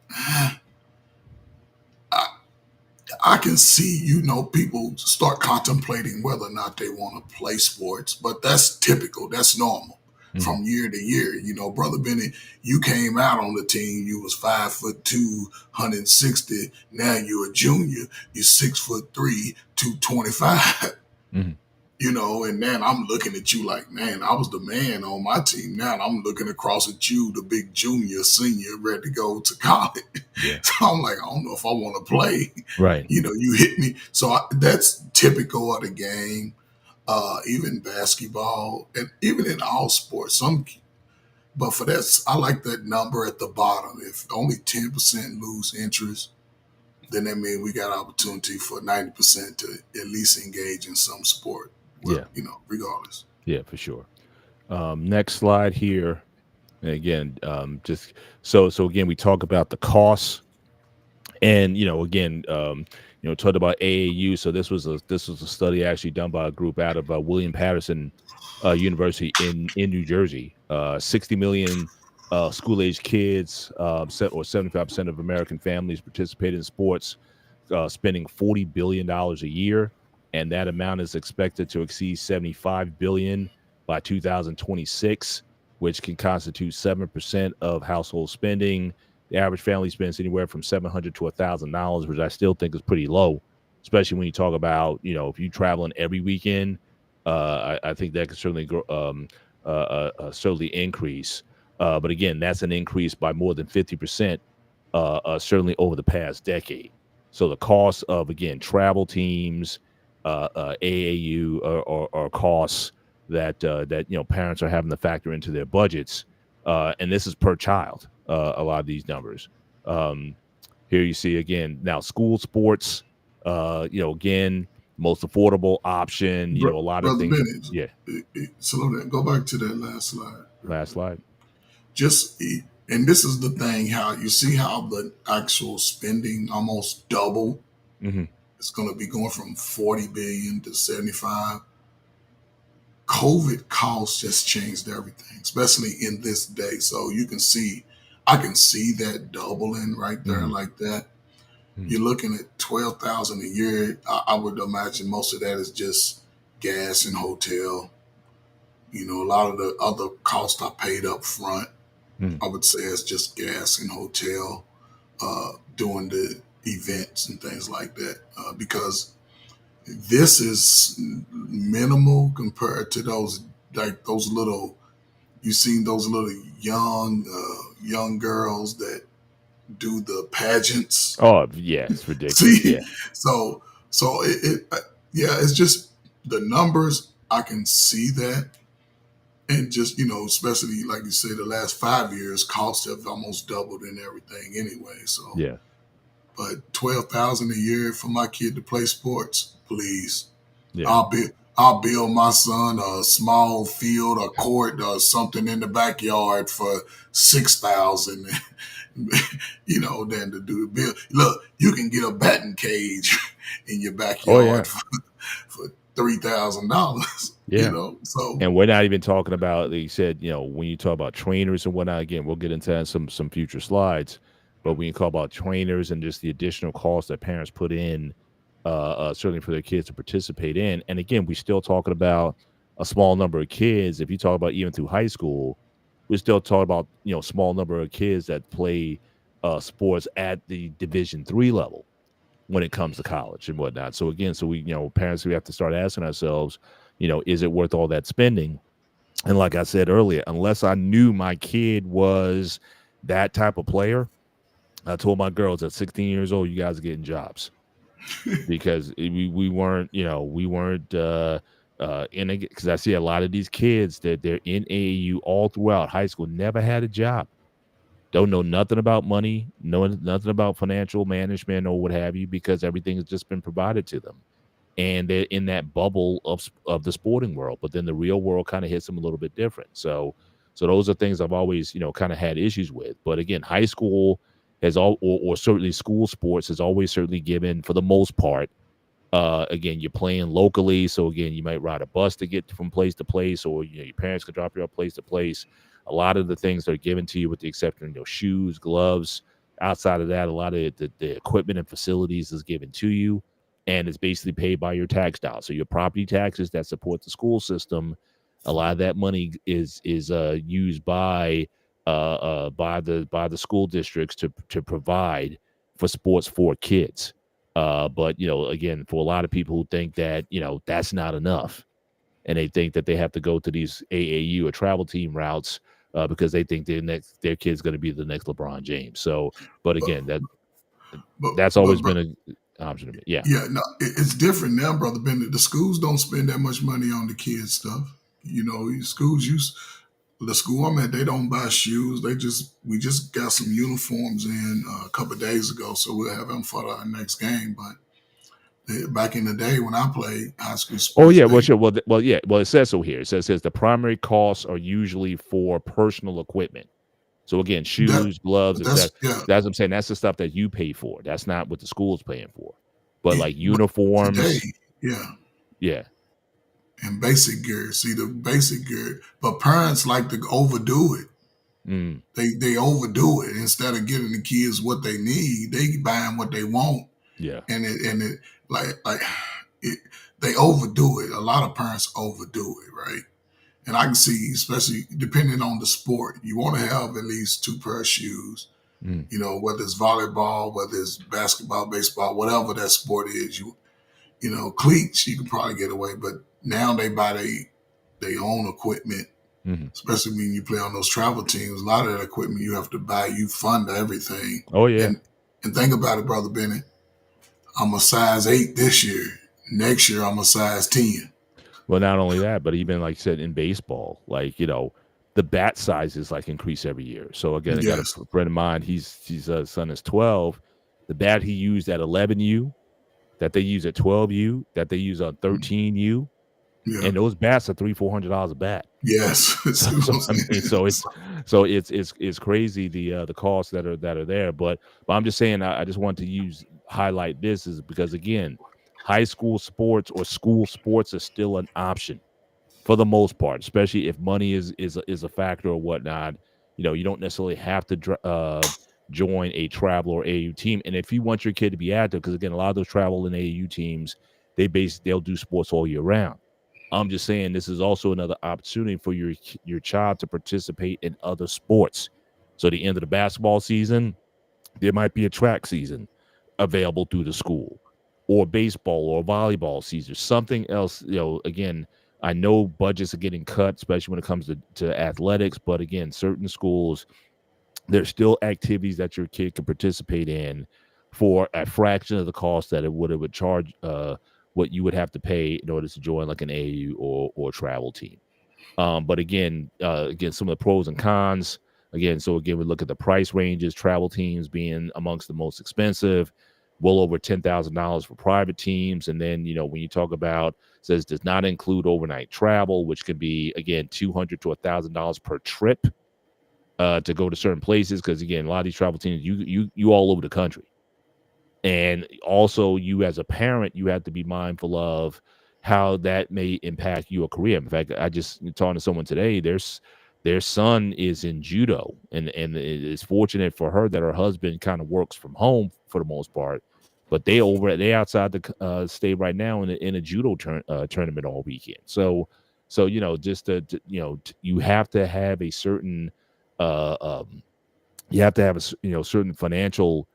I can see, people start contemplating whether or not they want to play sports, but that's typical. That's normal from year to year. Brother Benny, you came out on the team. You was 5'2", 160. Now you're a junior. You're 6'3", 225. Hmm. And then I'm looking at you like, man, I was the man on my team. Now I'm looking across at you, the big junior, senior, ready to go to college. Yeah. So I'm like, I don't know if I want to play. Right. You hit me. So that's typical of the game. Even basketball, and even in all sports, some But for that, I like that number at the bottom. If only 10% lose interest, then that means we got opportunity for 90% to at least engage in some sport. Yeah. Regardless. Yeah, for sure. Next slide here. And again, just so again, we talk about the costs, and again, talked about AAU. So this was a study actually done by a group out of William Patterson University in New Jersey. 60 million school age kids, or 75% of American families participate in sports, spending $40 billion a year, and that amount is expected to exceed $75 billion by 2026, which can constitute 7% of household spending. The average family spends anywhere from $700 to $1,000, which I still think is pretty low, especially when you talk about, if you're traveling every weekend. I think that could certainly certainly increase. But again, that's an increase by more than 50%, certainly over the past decade. So the cost of, again, travel teams, AAU, are costs that parents are having to factor into their budgets, and this is per child. A lot of these numbers. Here you see again now school sports. Again, most affordable option. A lot of Brother things. Bennett, Yeah. Slow down. Go back to that last slide. Last slide. And this is the thing, how you see how the actual spending almost double. Mm-hmm. It's going to be going from 40 billion to 75. COVID costs just changed everything, especially in this day. So I can see that doubling right there. Mhm. Like that. Mhm. You're looking at 12,000 a year. I would imagine most of that is just gas and hotel. A lot of the other costs I paid up front, Mhm. I would say it's just gas and hotel, doing the events and things like that, because this is minimal compared to those little. You seen those little young girls that do the pageants. Oh yeah, it's ridiculous. See, Yeah. so it's just the numbers. I can see that, and just especially like you say, the last 5 years, costs have almost doubled and everything anyway. So Yeah. but 12,000 a year for my kid to play sports, please. Yeah. I'll build my son a small field, a court, or something in the backyard for 6,000. Than to do the build. Look, you can get a batting cage in your backyard for $3,000. Yeah. So And we're not even talking about, like you said, when you talk about trainers and whatnot. Again, we'll get into that in some future slides. But when you talk about trainers and just the additional costs that parents put in, certainly for their kids to participate in. And again, we're still talking about a small number of kids. If you talk about even through high school, we're still talking about small number of kids that play sports at the Division III level when it comes to college and whatnot. So again, we parents, we have to start asking ourselves, is it worth all that spending? And like I said earlier, unless I knew my kid was that type of player, I told my girls at 16 years old, you guys are getting jobs. Because we weren't, because I see a lot of these kids that they're in AAU all throughout high school, never had a job, don't know nothing about money, know nothing about financial management or what have you, because everything has just been provided to them, and they're in that bubble of the sporting world. But then the real world kind of hits them a little bit different. So those are things I've always kind of had issues with. But again, high school has or certainly school sports has always certainly given, for the most part. Again, you're playing locally, so again, you might ride a bus to get from place to place, or your parents can drop you off place to place. A lot of the things that are given to you, with the exception of shoes, gloves. Outside of that, a lot of the equipment and facilities is given to you, and it's basically paid by your tax dollars. So your property taxes that support the school system, a lot of that money is used by the school districts to provide for sports for kids. But again, for a lot of people who think that that's not enough, and they think that they have to go to these AAU or travel team routes because they think their kid's going to be the next LeBron James. So, but again, that's always been an option to me. Yeah. Yeah, no, it's different now, Brother Bennett. The schools don't spend that much money on the kids stuff. Schools use the school I'm at, they don't buy shoes. We just got some uniforms in a couple of days ago, so we'll have them for our next game. But back in the day when I played high school Oh sports, yeah, well sure. Well yeah. Well it says so here. It says the primary costs are usually for personal equipment. So again, that shoes, gloves, etc. that's yeah. That's what I'm saying. That's the stuff that you pay for. That's not what the school's paying for. But like But today, uniforms, yeah, yeah. and basic gear. See the basic gear, but parents like to overdo it. Mm, They overdo it instead of getting the kids what they need. They buy them what they want, yeah. and it like it, they overdo it. A lot of parents overdo it, right? And I can see, especially depending on the sport, you want to have at least two pair of shoes. Mm, You know, whether it's volleyball, whether it's basketball, baseball, whatever that sport is, you know, cleats you can probably get away, but now they buy they own equipment, mhm. especially when you play on those travel teams. A lot of that equipment you have to buy, you fund everything. Oh yeah. And think about it, Brother Bennett. I'm a size 8 this year. Next year I'm a size 10. Well, not only that, but even like you said in baseball, like the bat sizes like increase every year. So again, I got Yes. a friend of mine. His son is 12. The bat he used at 11U, that they use at 12U, that they use on 13U, Yeah. and those bats are $300-400 a bat. Yes. I mean, so it's crazy the costs that are there. But I'm just saying, I just want to highlight this is because again, high school sports or school sports are still an option for the most part, especially if money is a factor or whatnot. You don't necessarily have to join a travel or AAU team, and if you want your kid to be active, because again, a lot of those travel and AAU teams they'll do sports all year round. I'm just saying this is also another opportunity for your child to participate in other sports. So at the end of the basketball season, there might be a track season available through the school, or baseball or volleyball season, something else. Again, I know budgets are getting cut, especially when it comes to athletics. But again, certain schools, there's still activities that your kid can participate in for a fraction of the cost that it would charge what you would have to pay in order to join like an AAU or travel team. But again, some of the pros and cons. Again, so again, we look at the price ranges, travel teams being amongst the most expensive, well over $10,000 for private teams. And then, when you talk about, says does not include overnight travel, which could be, again, $200 to $1,000 per trip to go to certain places. Because again, a lot of these travel teams, you all over the country. And also, you as a parent, you have to be mindful of how that may impact your career. In fact, I just talking to someone today. Their son is in judo, and it's fortunate for her that her husband kind of works from home for the most part. But they outside the state right now in a judo tournament all weekend. So just you have to have a certain you have to have a certain financial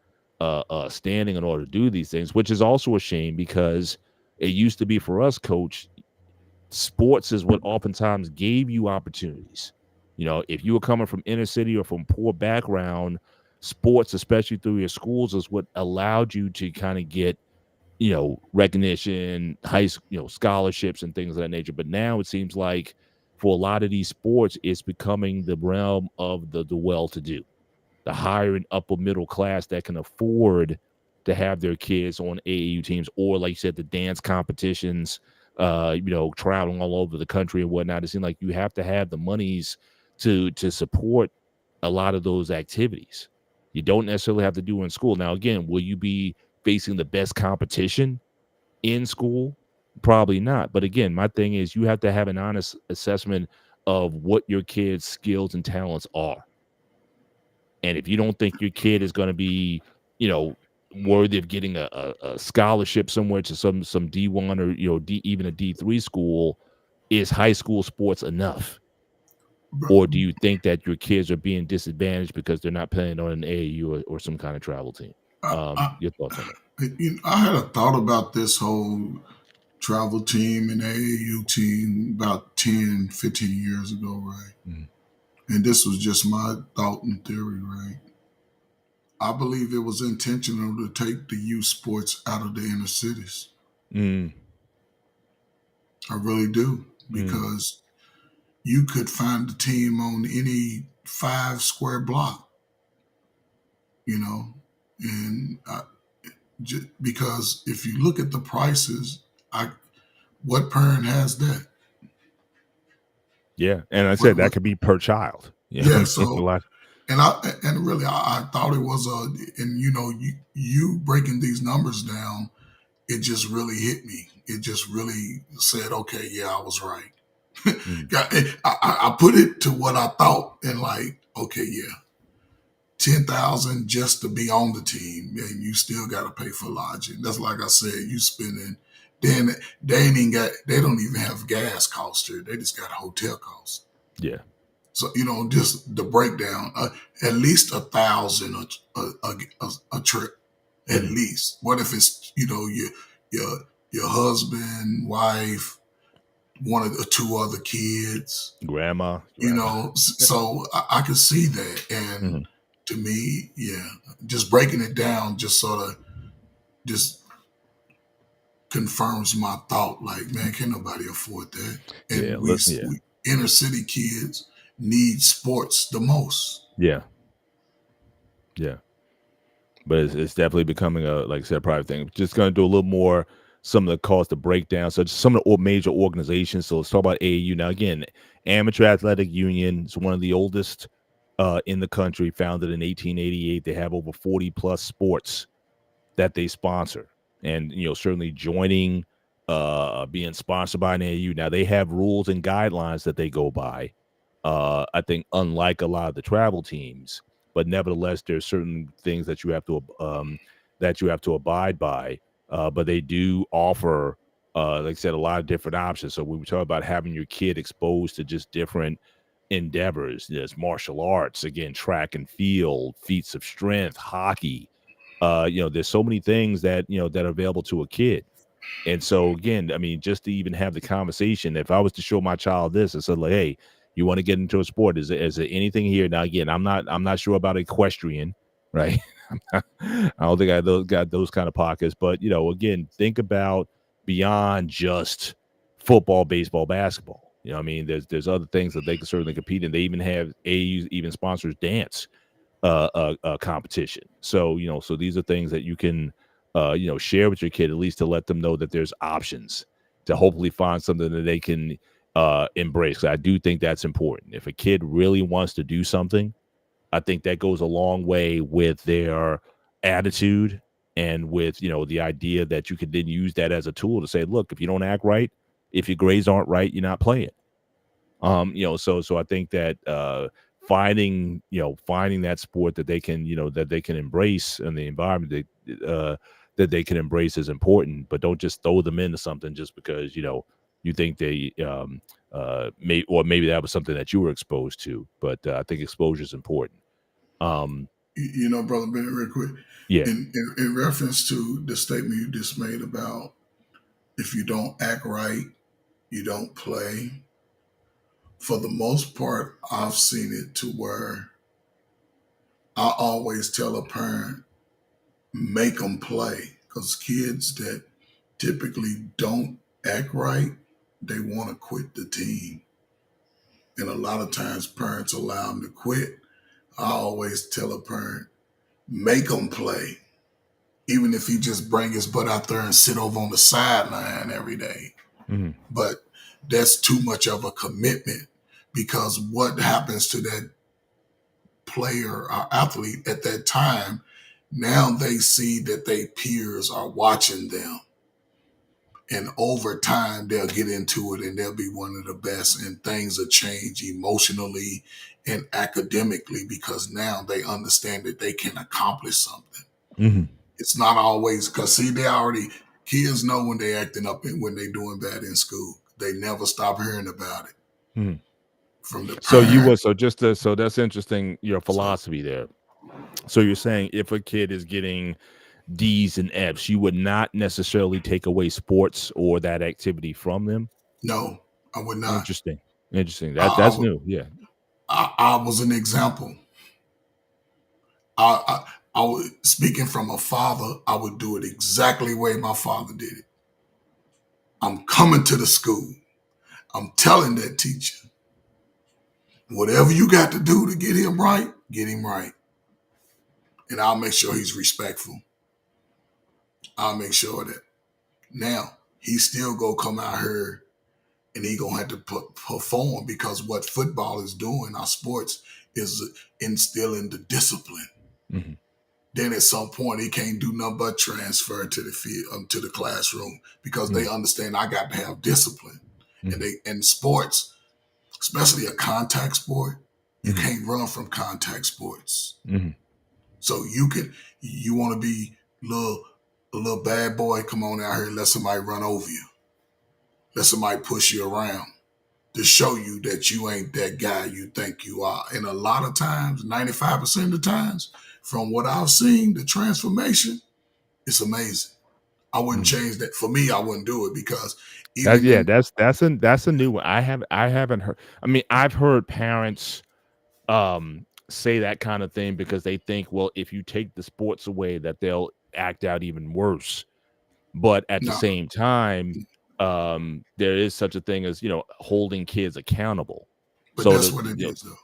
standing in order to do these things, which is also a shame because it used to be for us, Coach. Sports is what oftentimes gave you opportunities. If you were coming from inner city or from poor background, sports, especially through your schools, is what allowed you to kind of get, recognition, scholarships and things of that nature. But now it seems like for a lot of these sports, it's becoming the realm of the well-to-do, the higher and upper middle class that can afford to have their kids on AAU teams, or like you said, the dance competitions, traveling all over the country and whatnot. It seems like you have to have the monies to support a lot of those activities. You don't necessarily have to do in school. Now, again, will you be facing the best competition in school? Probably not. But again, my thing is you have to have an honest assessment of what your kids' skills and talents are. And if you don't think your kid is going to be, worthy of getting a scholarship somewhere to some D1 or even a D3 school, is high school sports enough? Or do you think that your kids are being disadvantaged because they're not playing on an AAU or some kind of travel team? Your thoughts on that? I had a thought about this whole travel team and AAU team about 10, 15 years ago, right? Mhm. And this was just my thought and theory, right? I believe it was intentional to take the youth sports out of the inner cities. Mm, I really do. mm, Because you could find the team on any 5 square block, you know, and because if you look at the prices, what parent has that? Yeah, and I said that What could be per child. Yeah, I yeah, mean, a so lot. and really I thought it was and you breaking these numbers down, it just really hit me. It just really said, okay, yeah, I was right. Mm, I put it to what I thought and like, okay, yeah, 10,000 just to be on the team, and you still got to pay for lodging. That's like I said, you spending. Then they don't even have gas costs here. They just got hotel costs. yeah, So just the breakdown, at least 1,000 a trip, at mhm. least. What if it's your husband, wife, one of the two other kids? Grandma. So I can see that, and Mhm. to me, yeah, just breaking it down just sort of just confirms my thought. Like, man, can nobody afford that? Yeah, And yeah, we inner city kids need sports the most. yeah, yeah. But it's definitely becoming a, like I said, private thing. Just going to do a little more, some of the cost of breakdown. So just some of the major organizations. So let's talk about AAU now. Again, Amateur Athletic Union is one of the oldest in the country, founded in 1888. They have over 40 plus sports that they sponsor, and certainly joining, being sponsored by an AAU. Now they have rules and guidelines that they go by. I think unlike a lot of the travel teams, but nevertheless, there's certain things that you have to abide by. But they do offer, like I said, a lot of different options. So we were talking about having your kid exposed to just different endeavors. There's martial arts, again, track and field, feats of strength, hockey. There's so many things that are available to a kid. And so again, I mean, just to even have the conversation, if I was to show my child this and said, like, hey, you want to get into a sport, is there anything here? Now again, I'm not sure about equestrian, right? I don't think got those kind of pockets, but again, think about beyond just football, baseball, basketball. I mean, there's other things that they can certainly compete in. They even have AU even sponsors dance competition. So these are things that you can share with your kid, at least to let them know that there's options, to hopefully find something that they can embrace. 'Cause I do think that's important. If a kid really wants to do something, I think that goes a long way with their attitude, and with the idea that you could then use that as a tool to say, look, if you don't act right, if your grades aren't right, you're not playing. So I think that finding that sport that they can embrace, and the environment that they can embrace is important. But don't just throw them into something just because you think they maybe that was something that you were exposed to. But I think exposure is important. um Brother Bennett, real quick, yeah. in reference to the statement you just made about if you don't act right, you don't play. For the most part, I've seen it to where I always tell a parent, make them play, because kids that typically don't act right, they want to quit the team. And a lot of times parents allow them to quit. I always tell a parent, make them play. Even if he just bring his butt out there and sit over on the sideline every day. Mhm. But that's too much of a commitment, because what happens to that player or athlete at that time, now they see that their peers are watching them. And over time, they'll get into it and they'll be one of the best, and things will change emotionally and academically, because now they understand that they can accomplish something. Mhm. It's not always, because see, kids know when they acting up and when they doing bad in school. They never stop hearing about it Mhm. from the So you parent. was so that's interesting, your So philosophy there. So you're saying if a kid is getting D's and F's, you would not necessarily take away sports or that activity from them? no, I would not. Interesting. Interesting. I, That's I, new. Yeah. I was an example. I would, speaking from a father, I would do it exactly the way my father did it. I'm coming to the school. I'm telling that teacher, Whatever you got to do to get him right, get him right. And I'll make sure he's respectful. I'll make sure of that. Now, he still go come out here and he gonna have to perform, because what football is doing, our sports, is instilling the discipline. Mhm. Then at some point, he can't do nothing but transfer to the field, to the classroom, because they understand I got to have discipline. And in sports, especially a contact sport, you can't run from contact sports. So you want to be a little bad boy, come on out here and let somebody run over you. Let somebody push you around to show you that you ain't that guy you think you are. And a lot of times, 95% of the times, from what I've seen, the transformation, it's amazing. I wouldn't change that. For me, I wouldn't do it, because even That's a new one. I haven't heard. I mean, I've heard parents say that kind of thing because they think, well, if you take the sports away, that they'll act out even worse. But at the no, same time, there is such a thing as, holding kids accountable. but So that's what it is, though.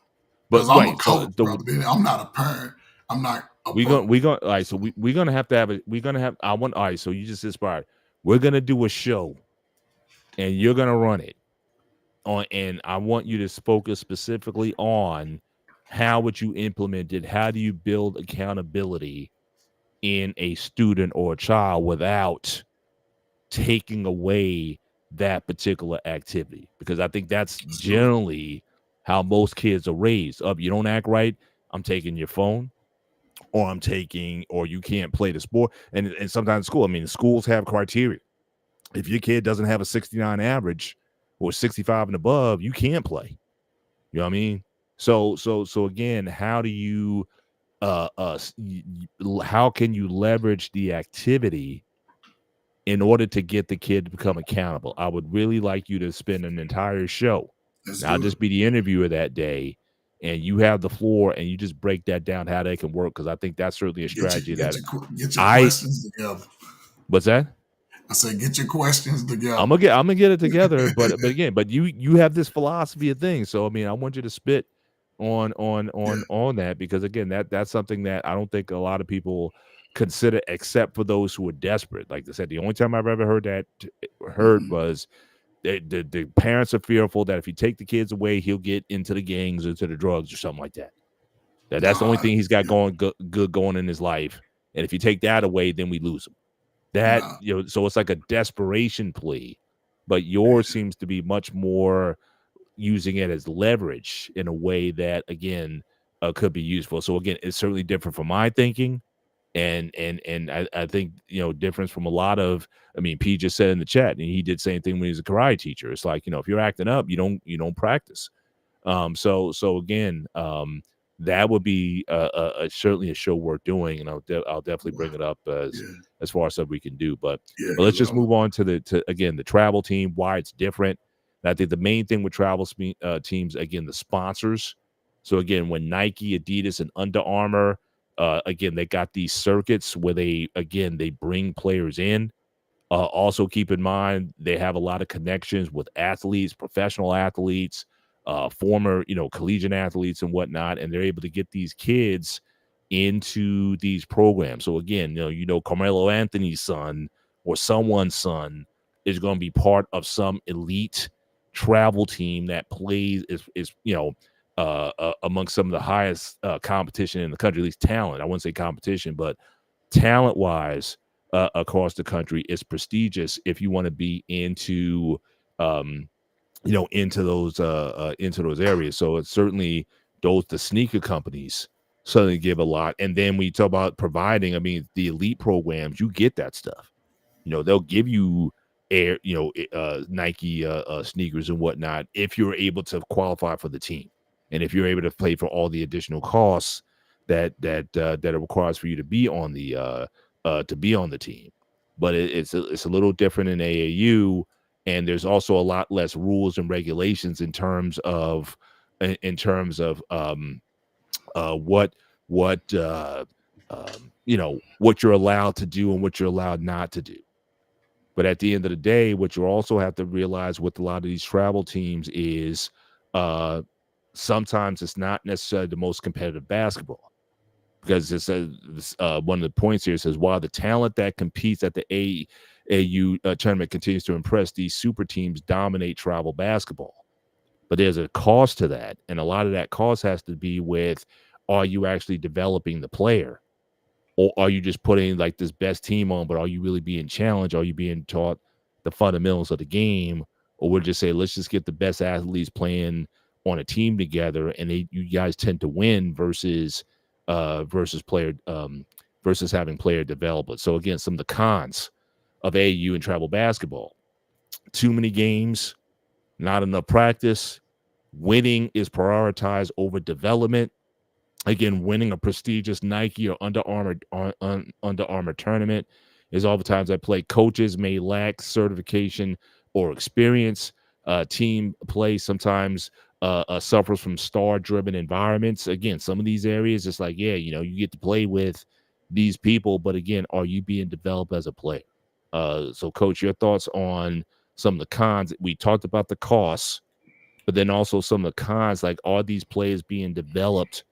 but Because I'm a right, so coach, brother. I'm not a parent. I'm not a we going all right. So we're gonna have to have it. We're gonna have. I want. All right. So you just inspired. We're gonna do a show, and you're gonna run it and I want you to focus specifically on how would you implement it? How do you build accountability in a student or a child without taking away that particular activity? Because I think that's generally how most kids are raised. Up, you don't act right, I'm taking your phone, or you can't play the sport. And sometimes school, I mean, schools have criteria. If your kid doesn't have a 69 average or 65 and above, you can't play. You know what I mean? So again, how do you how can you leverage the activity in order to get the kid to become accountable? I would really like you to spend an entire show. I'll just be the interviewer that day, and you have the floor, and you just break that down how they can work, because I think that's certainly a strategy get your questions together. What's that? I said, get your questions together. I'm gonna get it together, but you have this philosophy of things. So I mean, I want you to spit on that, because again, that's something that I don't think a lot of people consider, except for those who are desperate. Like I said, the only time I've ever heard was the parents are fearful that if you take the kids away, he'll get into the gangs or to the drugs or something like that. That's the only thing he's got going good going in his life. And if you take that away, then we lose him. So it's like a desperation plea, but yours seems to be much more using it as leverage in a way that, again, could be useful. So again, it's certainly different from my thinking, and I think difference from a lot of. I mean, P just said in the chat, and he did the same thing when he was a karate teacher. It's like, if you're acting up, you don't practice. So again, that would be certainly a show worth doing, and I'll definitely bring it up as far as stuff we can do. But let's just move on to the travel team, why it's different. And I think the main thing with travel teams, again, the sponsors. So again, when Nike, Adidas, and Under Armour, again, they got these circuits where they bring players in. Also keep in mind, they have a lot of connections with athletes, professional athletes, former, collegiate athletes and whatnot, and they're able to get these kids into these programs. So again, Carmelo Anthony's son or someone's son is going to be part of some elite travel team that plays is amongst some of the highest competition in the country, at least talent. I wouldn't say competition, but talent wise across the country is prestigious if you want to be into into those areas. So it's certainly the sneaker companies certainly give a lot. And then when you talk about providing, I mean, the elite programs, you get that stuff. They'll give you Nike sneakers and whatnot if you're able to qualify for the team, and if you're able to pay for all the additional costs that it requires for you to be on the team. But it's a little different in AAU. And there's also a lot less rules and regulations in terms of what you're allowed to do and what you're allowed not to do. But at the end of the day, what you also have to realize with a lot of these travel teams is sometimes it's not necessarily the most competitive basketball. Because it says one of the points here says, while the talent that competes at the AAU tournament continues to impress, these super teams dominate travel basketball. But there's a cost to that, and a lot of that cost has to be with, are you actually developing the player, or are you just putting like this best team on, but are you really being challenged? Are you being taught the fundamentals of the game? Or we'll just say, let's just get the best athletes playing on a team together, and you guys tend to win versus player versus having player development. So again, some of the cons of AAU and travel basketball: too many games, not enough practice, winning is prioritized over development. Again, winning a prestigious Nike or Under Armour tournament is oftentimes at play. Coaches may lack certification or experience. Team play sometimes suffers from star-driven environments. Again, some of these areas, it's like, yeah, you get to play with these people, but again, are you being developed as a player? So, Coach, your thoughts on some of the cons? We talked about the costs, but then also some of the cons, like, are these players being developed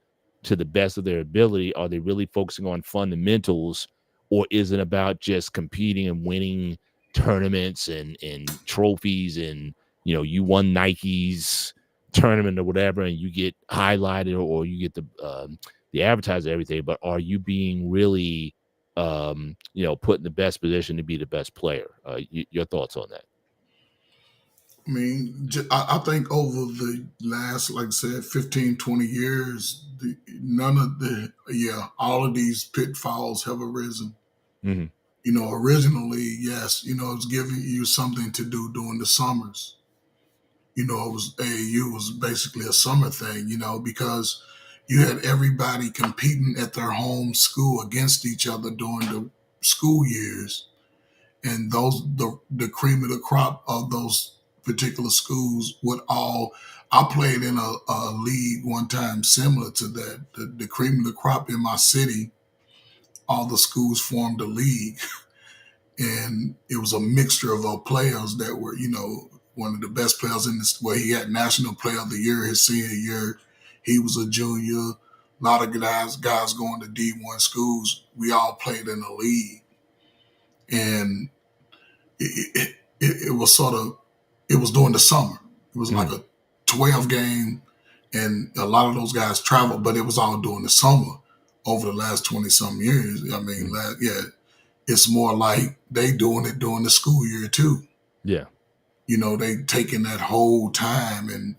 to the best of their ability? Are they really focusing on fundamentals, or is it about just competing and winning tournaments and trophies, and you won Nike's tournament or whatever, and you get highlighted, or you get the advertising, everything? But are you being really put in the best position to be the best player? Your thoughts on that? I mean, I think over the last, like I said, 15, 20 years, all of these pitfalls have arisen. Mm-hmm. Originally, yes, it was giving you something to do during the summers. It was AAU was basically a summer thing, because you had everybody competing at their home school against each other during the school years. And the cream of the crop of those particular schools I played in a league one time similar to that. The cream of the crop in my city, all the schools formed a league. And it was a mixture of players that were, one of the best players in this, where he had National Player of the Year his senior year. He was a junior. A lot of guys going to D1 schools. We all played in a league. And it was it was during the summer. It was like a 12 game, and a lot of those guys traveled, but it was all during the summer over the last 20 some years. I mean, it's more like they doing it during the school year too. Yeah. They taking that whole time, and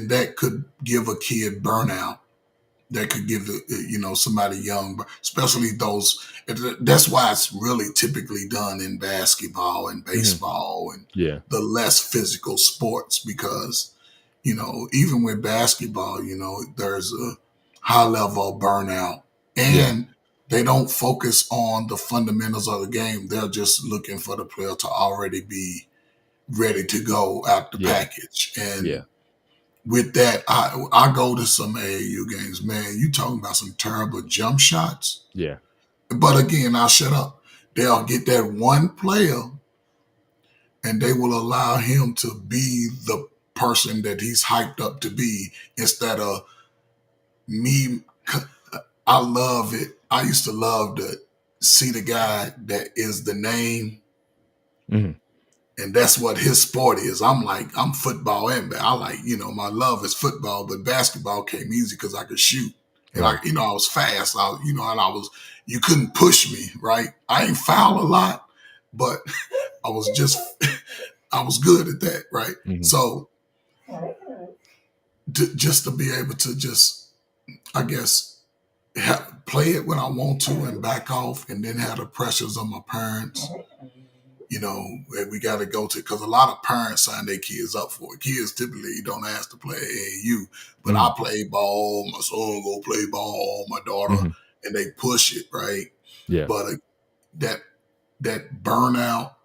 that could give a kid burnout. That could give somebody young, especially those. That's why it's really typically done in basketball and baseball and the less physical sports, because even with basketball, there's a high level of burnout, and they don't focus on the fundamentals of the game. They're just looking for the player to already be ready to go out the package. And with that, I go to some AAU games, man. You talking about some terrible jump shots. Yeah. But again, I'll shut up. They'll get that one player, and they will allow him to be the person that he's hyped up to be, instead of me. I love it. I used to love to see the guy that is the name. Mm-hmm. And that's what his sport is. I'm football and I my love is football, but basketball came easy because I could shoot. And I was fast. You couldn't push me, right? I ain't foul a lot, but I was good at that, right? Mm-hmm. So just to be able to just, I guess, play it when I want to and back off, and then have the pressures of my parents. We got to go to, because a lot of parents sign their kids up for it. Kids typically don't ask to play AAU, but I play ball, my son go play ball, my daughter, and they push it, right? Yeah. But that burnout,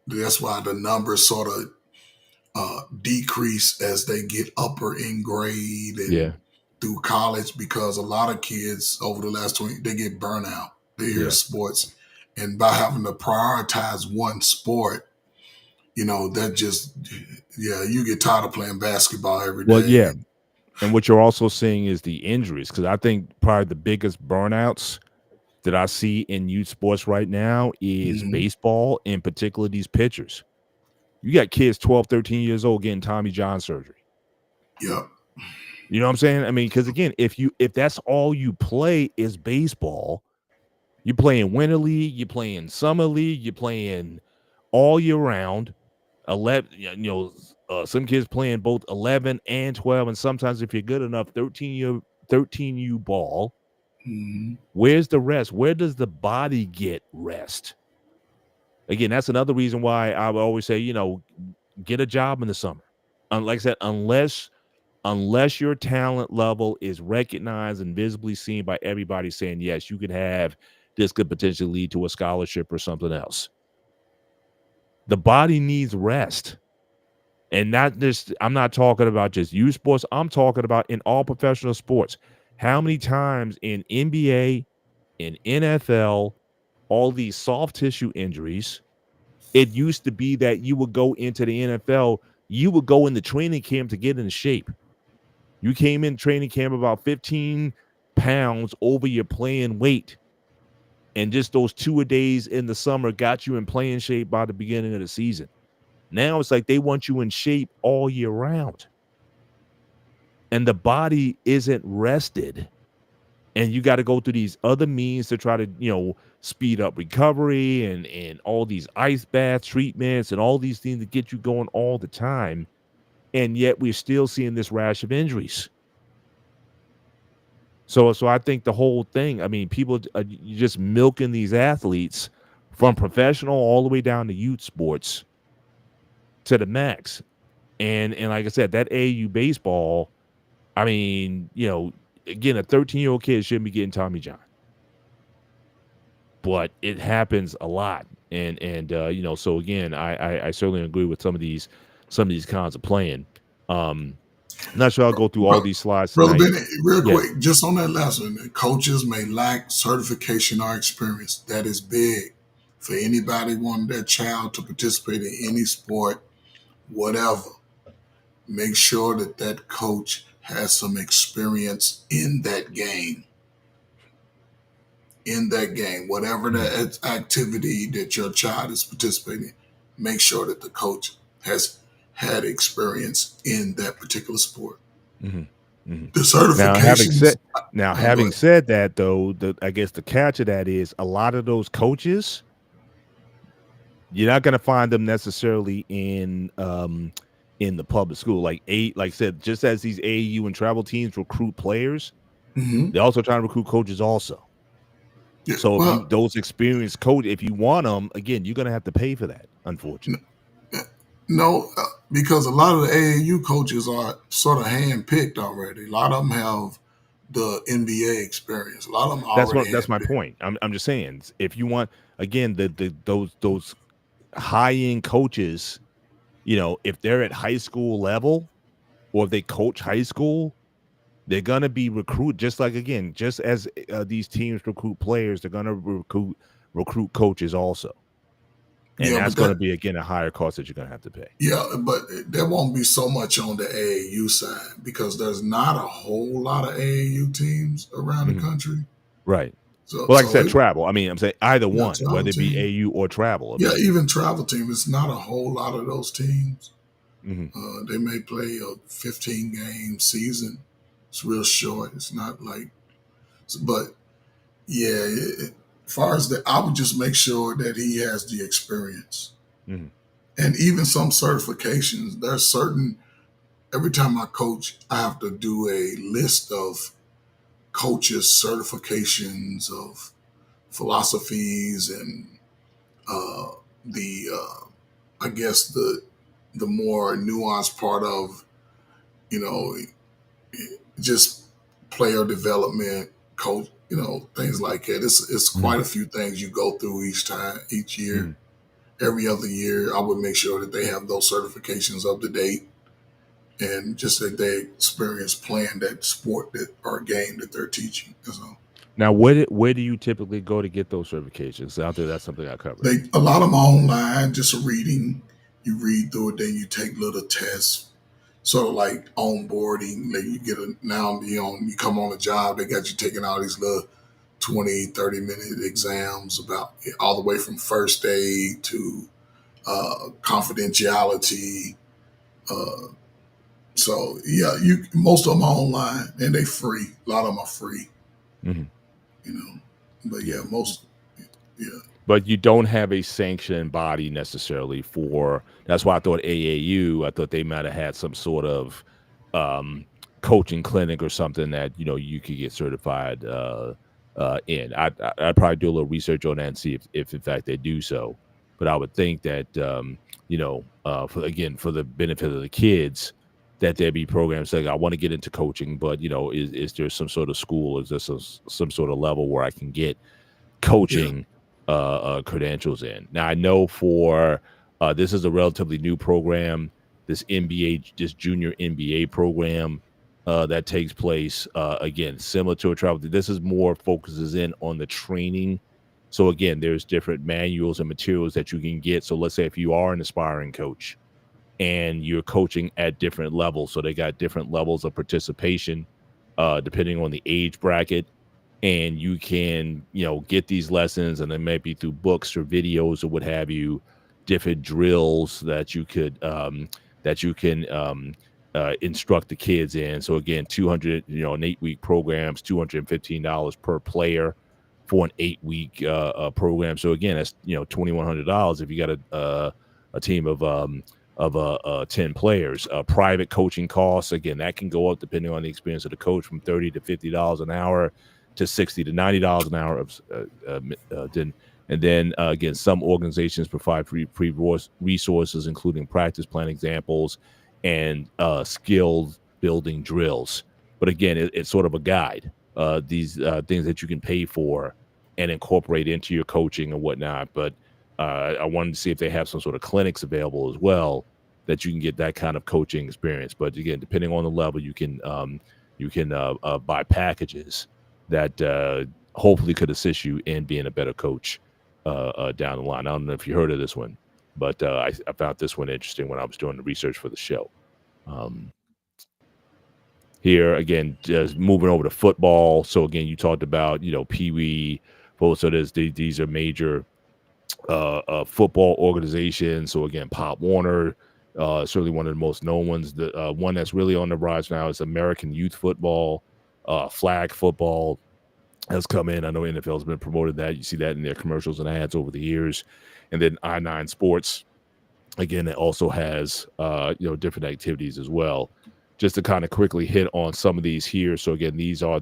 that's why the numbers sort of decrease as they get upper in grade and through college, because a lot of kids over the last 20, they get burnout. They hear sports. And by having to prioritize one sport, that just, yeah, you get tired of playing basketball every Well, day. yeah. And what you're also seeing is the injuries, because I think probably the biggest burnouts that I see in youth sports right now is Mhm. baseball, in particular these pitchers. You got kids 12, 13 years old getting Tommy John surgery. Yep. You know what I'm saying? I mean, because again, if that's all you play is baseball, you play in winter league, you play in summer league, you playing all year round. 11, some kids playing both 11 and 12, and sometimes if you're good enough, 13U ball. Mhm. Where's the rest? Where does the body get rest? Again, that's another reason why I would always say, get a job in the summer. Like I said, unless your talent level is recognized and visibly seen by everybody saying, yes, you could have, this could potentially lead to a scholarship or something else. The body needs rest. And not just, I'm not talking about just youth sports. I'm talking about in all professional sports. How many times in NBA, in NFL, all these soft tissue injuries, it used to be that you would go into the NFL, you would go in the training camp to get in shape. You came in training camp about 15 pounds over your playing weight. And just those 2 days in the summer got you in playing shape by the beginning of the season. Now it's like they want you in shape all year round. And the body isn't rested. And you got to go through these other means to try to, speed up recovery and all these ice bath treatments and all these things to get you going all the time. And yet we're still seeing this rash of injuries. So I think the whole thing, I mean, people are just milking these athletes from professional all the way down to youth sports to the max. And like I said, that AAU baseball, I mean, again, a 13-year-old kid shouldn't be getting Tommy John. But it happens a lot. And so again, I certainly agree with some of these kinds of playing. I'm not sure I'll go through all these slides Brother tonight. Bennett, real Yeah. quick, just on that last one, coaches may lack certification or experience. That is big for anybody wanting their child to participate in any sport, whatever. Make sure that coach has some experience in that game. Whatever the activity that your child is participating in, make sure that the coach has had experience in that particular sport. Mhm. Mhm. The certifications. Having said that, though, I guess the catch of that is a lot of those coaches, you're not going to find them necessarily in the public school. Like I said, just as these AAU and travel teams recruit players, Mhm. they're also trying to recruit coaches also. Yeah, So well, those experienced coach, if you want them, again, you're going to have to pay for that, unfortunately. no, because a lot of the AAU coaches are sort of hand-picked already. A lot of them have the NBA experience. A lot of them already That's have my that. point. I'm just saying, if you want, again, those high-end coaches, if they're at high school level or if they coach high school, they're gonna be recruit just as these teams recruit players, they're gonna recruit coaches also, and Yeah, that's but gonna be again a higher cost that you're gonna have to pay. but there won't be so much on the AAU side because there's not a whole lot of AAU teams around the Mhm. country. Right. So, Well, like I said, it, travel. I mean, I'm saying either yeah, one, travel whether it be team. AU or travel. I Yeah, mean, even travel team. It's not a whole lot of those teams. mhm. They may play a 15-game season. It's real short. It's not like, but yeah. As far as that, I would just make sure that he has the experience Mhm. and even some certifications. There's certain. Every time I coach, I have to do a list of coaches' certifications of philosophies and uh, the I guess the more nuanced part of you know just player development, coach, things like that. It's Mhm. quite a few things you go through each year, Mhm. every other year. I would make sure that they have those certifications up to date and just that they experience playing that sport that or game that they're teaching. So Now, where do you typically go to get those certifications? Out there, that's something I covered. a lot of them are online, just reading. You read through it, then you take little tests, sort of like onboarding. Like you get you come on a job, they got you taking all these little 20, 30-minute exams about all the way from first aid to confidentiality. Uh, so yeah, most of them are online and they free. A lot of them are free, Mhm. you know. But Yeah. yeah, most yeah. But you don't have a sanctioned body necessarily for. That's why I thought AAU. I thought they might have had some sort of um, coaching clinic or something that you could get certified in. I'd probably do a little research on that and see if in fact they do so. But I would think that for the benefit of the kids, that there be programs like I want to get into coaching, but is there some sort of school? Is there some sort of level where I can get Yeah. coaching credentials in? Now I know for this is a relatively new program, this junior NBA program that takes place again similar to a travel. This is more focuses in on the training. So again, there's different manuals and materials that you can get. So let's say if you are an aspiring coach and you're coaching at different levels, so they got different levels of participation depending on the age bracket, and you can get these lessons, and then maybe through books or videos or what have you, different drills that you can instruct the kids in. So again, 200 an 8-week programs, $215 per player for an 8-week program. So again, that's $2,100 if you got a team of 10 players. Private coaching costs, again, that can go up depending on the experience of the coach, from $30 to $50 an hour to $60 to $90 an hour. And then again, some organizations provide free resources, including practice plan examples and skill building drills. But again, it's sort of a guide. These things that you can pay for and incorporate into your coaching and whatnot. But I wanted to see if they have some sort of clinics available as well that you can get that kind of coaching experience. But again, depending on the level, you can buy packages that hopefully could assist you in being a better coach down the line. I don't know if you heard of this one, but I found this one interesting when I was doing the research for the show. Here again, just moving over to football. So again, you talked about Pee Wee. So these are major football organizations. So again, Pop Warner, certainly one of the most known ones. The one that's really on the rise now is American Youth Football, flag football has come in. I know NFL has been promoted that. You see that in their commercials and ads over the years. And then I9 Sports, again, it also has different activities as well. Just to kind of quickly hit on some of these here. So again, these are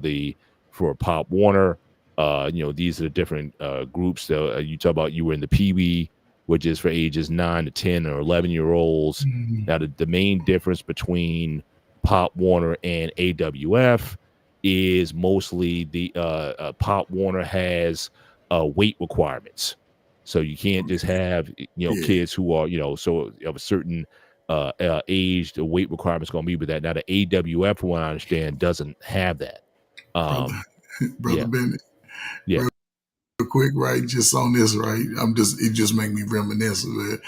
for Pop Warner. These are the different groups that you talk about. You were in the Pee Wee, which is for ages 9 to 10 or 11-year-olds. Mhm. Now, the main difference between Pop Warner and AWF is mostly the Pop Warner has weight requirements. So you can't just have Yeah. kids who are so of a certain age. The weight requirements going to be with that. Now the AWF, from what I understand, doesn't have that. Brother Yeah. Bennett. Yeah. Real quick, right? Just on this, right? It just make me reminisce of it.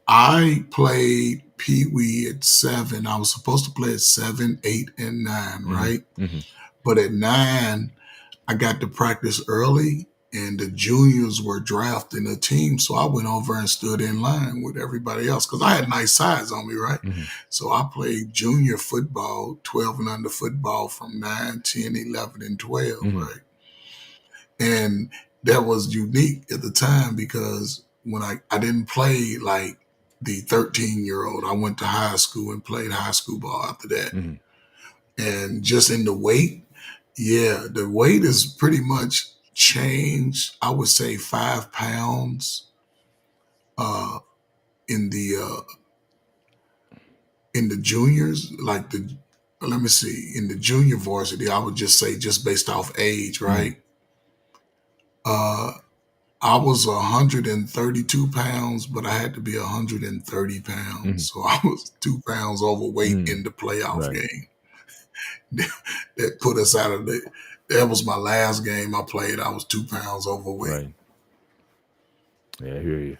I played Pee Wee at 7. I was supposed to play at 7, 8, and 9, right? Mm-hmm. But at 9, I got to practice early, and the juniors were drafting a team. So I went over and stood in line with everybody else because I had nice size on me, right? Mm-hmm. So I played junior football, 12 and under football from 9, 10, 11, and 12, Mhm. right? And that was unique at the time because when I didn't play like the 13-year-old, I went to high school and played high school ball after that. Mhm. And just in the weight, yeah, the weight is pretty much changed. I would say 5 pounds uh, in the juniors, let me see, in the junior varsity, I would just say just based off age, right? Uh, I was 132 pounds, but I had to be 130 pounds. Mhm. So I was 2 pounds overweight Mm. in the playoff Right. game. That put us out of that was my last game I played. I was 2 pounds overweight. Right. Yeah, I hear you.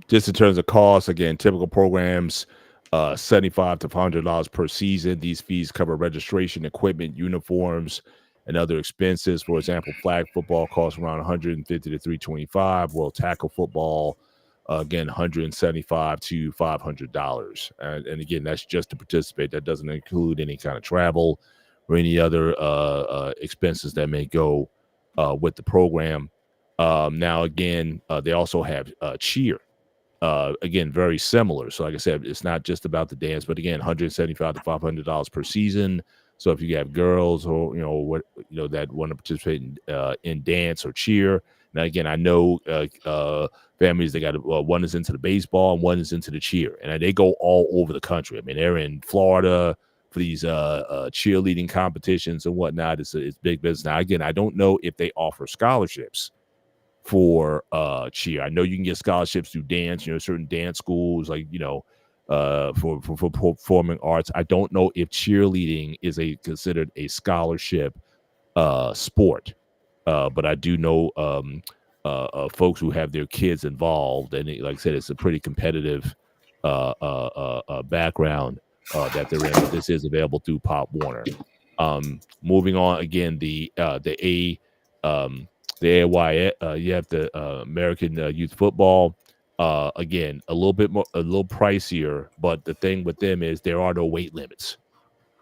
Just in terms of costs, again, typical programs, $75 to $100 per season. These fees cover registration, equipment, uniforms, and other expenses. For example, flag football costs around 150 to 325. Well, tackle football, again, 175 to $500. And again, that's just to participate. That doesn't include any kind of travel or any other expenses that may go with the program. Now, again, they also have cheer. Again, very similar. So, like I said, it's not just about the dance, but again, $175 to $500 per season. So, if you have girls or that want to participate in dance or cheer. Now, again, I know families, they got one is into the baseball and one is into the cheer, and they go all over the country. I mean, they're in Florida for these cheerleading competitions and whatnot. It's big business. Now, again, I don't know if they offer scholarships for cheer. I know you can get scholarships through dance, certain dance schools, like for performing arts. I don't know if cheerleading is considered a scholarship sport, but I do know folks who have their kids involved, and like I said, it's a pretty competitive background that they're in. But this is available through Pop Warner. Moving on, again, the AYA, you have the American Youth Football. Again, a little pricier, but the thing with them is there are no weight limits.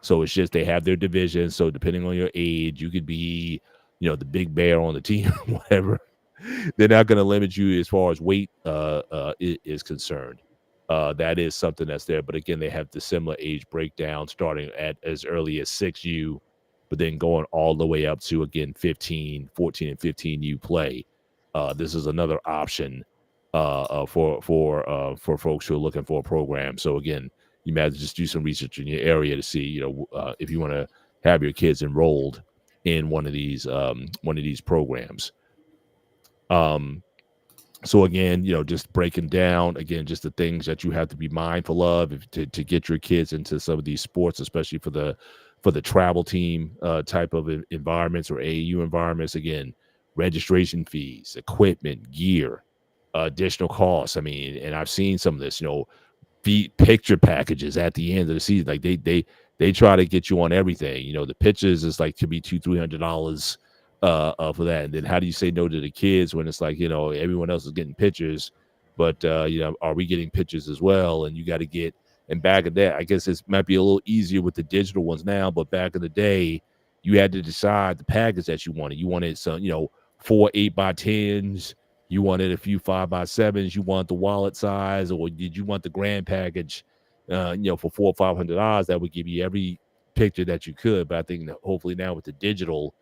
So it's just they have their division. So depending on your age, you could be, the big bear on the team, whatever. They're not going to limit you as far as weight is concerned. That is something that's there. But again, they have the similar age breakdown starting at as early as 6U, but then going all the way up to, again, 14 and 15U play. This is another option for folks who are looking for a program. So again, you might have to just do some research in your area to see, if you want to have your kids enrolled in one of these programs. So again, just breaking down again, just the things that you have to be mindful of to get your kids into some of these sports, especially for the travel team type of environments or AAU environments. Again, registration fees, equipment, gear, additional costs. I mean, and I've seen some of this, picture packages at the end of the season. Like they try to get you on everything. The pictures is like could be $200-$300 for that. And then how do you say no to the kids when it's like, everyone else is getting pictures, but are we getting pictures as well? And you got to get, and back in that, I guess it might be a little easier with the digital ones now, but back in the day, you had to decide the package that you wanted. You wanted some, 4 8x10s. You wanted a few 5x7s. You want the wallet size, or did you want the grand package? For $400 or $500, that would give you every picture that you could. But I think that hopefully now with the digital,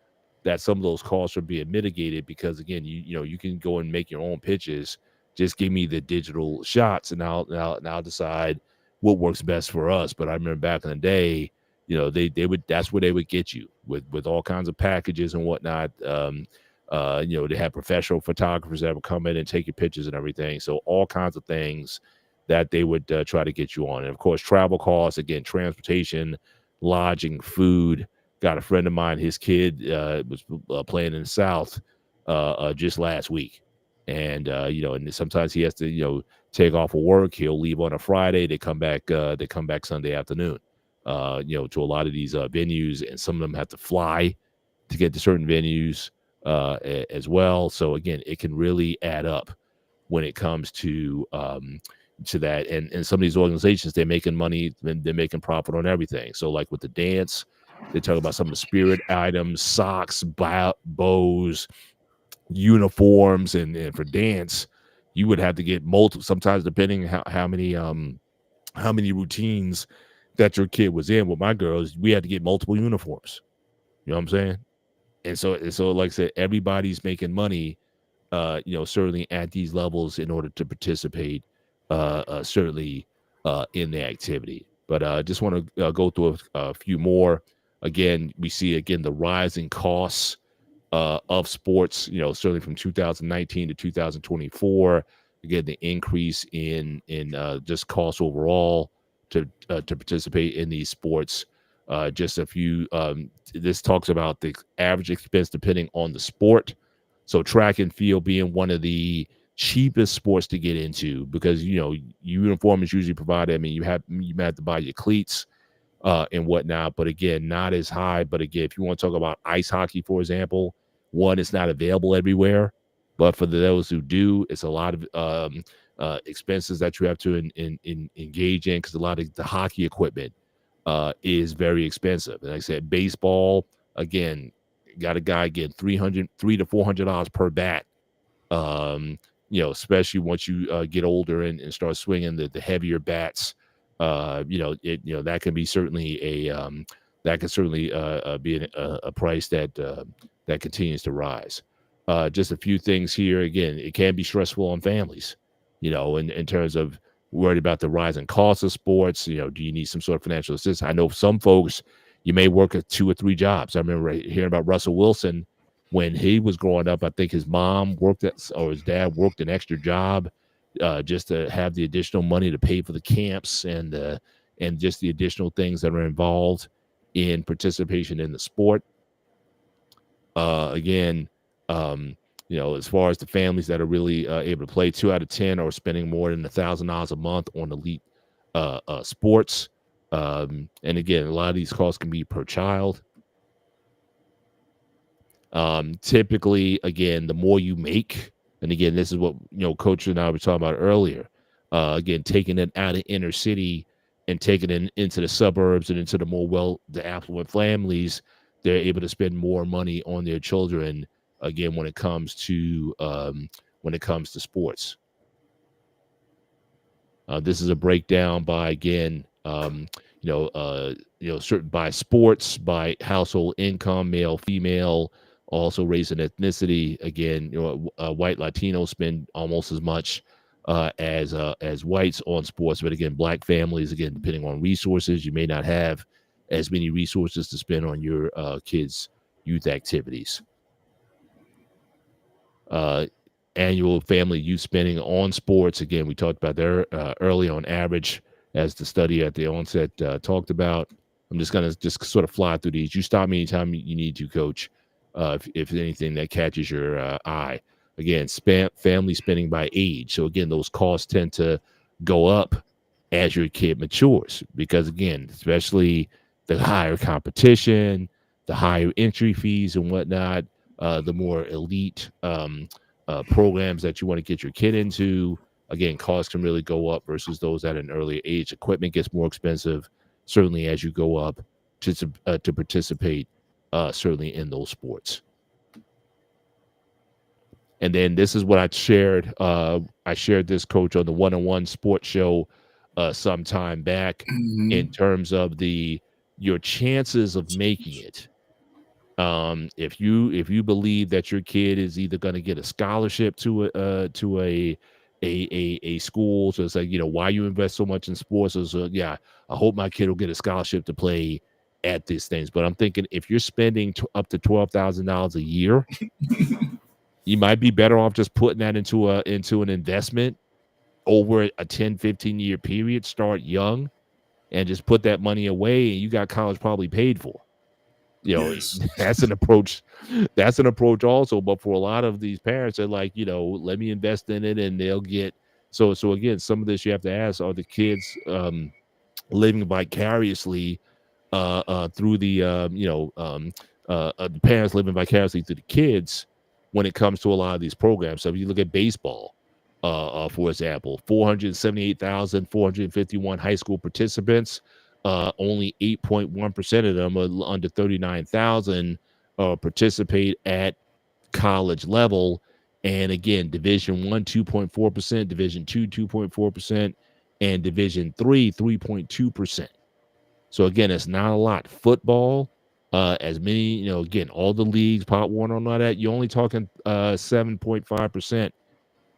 that some of those costs are being mitigated, because again, you can go and make your own pitches. Just give me the digital shots, and I'll decide what works best for us. But I remember back in the day, they would, that's where they would get you with all kinds of packages and whatnot. They have professional photographers that would come in and take your pictures and everything. So all kinds of things that they would try to get you on. And of course, travel costs, again, transportation, lodging, food. Got a friend of mine, his kid was playing in the South just last week. And, and sometimes he has to, take off of work. He'll leave on a Friday. They come back Sunday afternoon, to a lot of these venues, and some of them have to fly to get to certain venues as well. So again, it can really add up when it comes to that. And some of these organizations, they're making money, they're making profit on everything. So like with the dance, they talk about some of the spirit items, socks, bows, uniforms, and for dance, you would have to get multiple. Sometimes, depending how many routines that your kid was in. With my girls, we had to get multiple uniforms. You know what I'm saying? And so, like I said, everybody's making money. Certainly at these levels in order to participate. Certainly in the activity. But I just want to go through a few more. Again, we see the rising costs of sports, certainly from 2019 to 2024. Again, the increase in just costs overall to participate in these sports. Just a few, this talks about the average expense depending on the sport. So track and field being one of the cheapest sports to get into because uniform is usually provided. I mean, you might have to buy your cleats and whatnot, but again, not as high. But again, if you want to talk about ice hockey, for example, one, it's not available everywhere, but for those who do, it's a lot of expenses that you have to engage in because a lot of the hockey equipment is very expensive. And like I said, baseball, again, got a guy getting $300 to $400 per bat. Especially once you get older and start swinging the heavier bats. That can be certainly be a price that continues to rise. Just a few things here. Again, it can be stressful on families, in terms of worried about the rising cost of sports. Do you need some sort of financial assistance? I know some folks, you may work at 2 or 3 jobs. I remember hearing about Russell Wilson when he was growing up. I think his mom or his dad worked an extra job just to have the additional money to pay for the camps and just the additional things that are involved in participation in the sport. As far as the families that are really able to play, 2 out of 10 are spending more than $1,000 a month on elite sports. And again, a lot of these costs can be per child. Typically, again, the more you make, and again, this is what Coach and I were talking about earlier. Again, taking it out of inner city and taking it into the suburbs and into the affluent families, they're able to spend more money on their children. Again, when it comes to sports, this is a breakdown by certain by sports, by household income, male, female, also race and ethnicity. Again, white Latinos spend almost as much as whites on sports, but again, black families, again, depending on resources, you may not have as many resources to spend on your kids' youth activities. Annual family youth spending on sports. Again, we talked about there early on average, as the study at the onset talked about. I'm just going to sort of fly through these. You stop me anytime you need to, Coach, if anything that catches your eye. Again, family spending by age. So again, those costs tend to go up as your kid matures because, again, especially the higher competition, the higher entry fees and whatnot, the more elite programs that you want to get your kid into, again, costs can really go up versus those at an earlier age. Equipment gets more expensive, certainly as you go up to participate, certainly in those sports. And then this is what I shared. I shared this, Coach, on the One-on-One Sports Show some time back in terms of your chances of making it. If you believe that your kid is either going to get a scholarship to a school, so it's like, why you invest so much in sports? So yeah, I hope my kid will get a scholarship to play at these things. But I'm thinking if you're spending up to $12,000 a year, you might be better off just putting that into an investment over a 10, 15-year period. Start young and just put that money away, and you got college probably paid for. Yes. That's an approach. That's an approach also. But for a lot of these parents, they're like, let me invest in it, and they'll get. So again, some of this you have to ask: are the kids living vicariously through the parents living vicariously through the kids when it comes to a lot of these programs? So if you look at baseball, for example, 478,451 high school participants. Only 8.1% of them are under 39,000 participate at college level. And again, Division I, 2.4%, Division II, 2.4%, and Division III, 3.2%. So again, it's not a lot. Football, as many, again, all the leagues, Pop Warner and all that, you're only talking 7.5%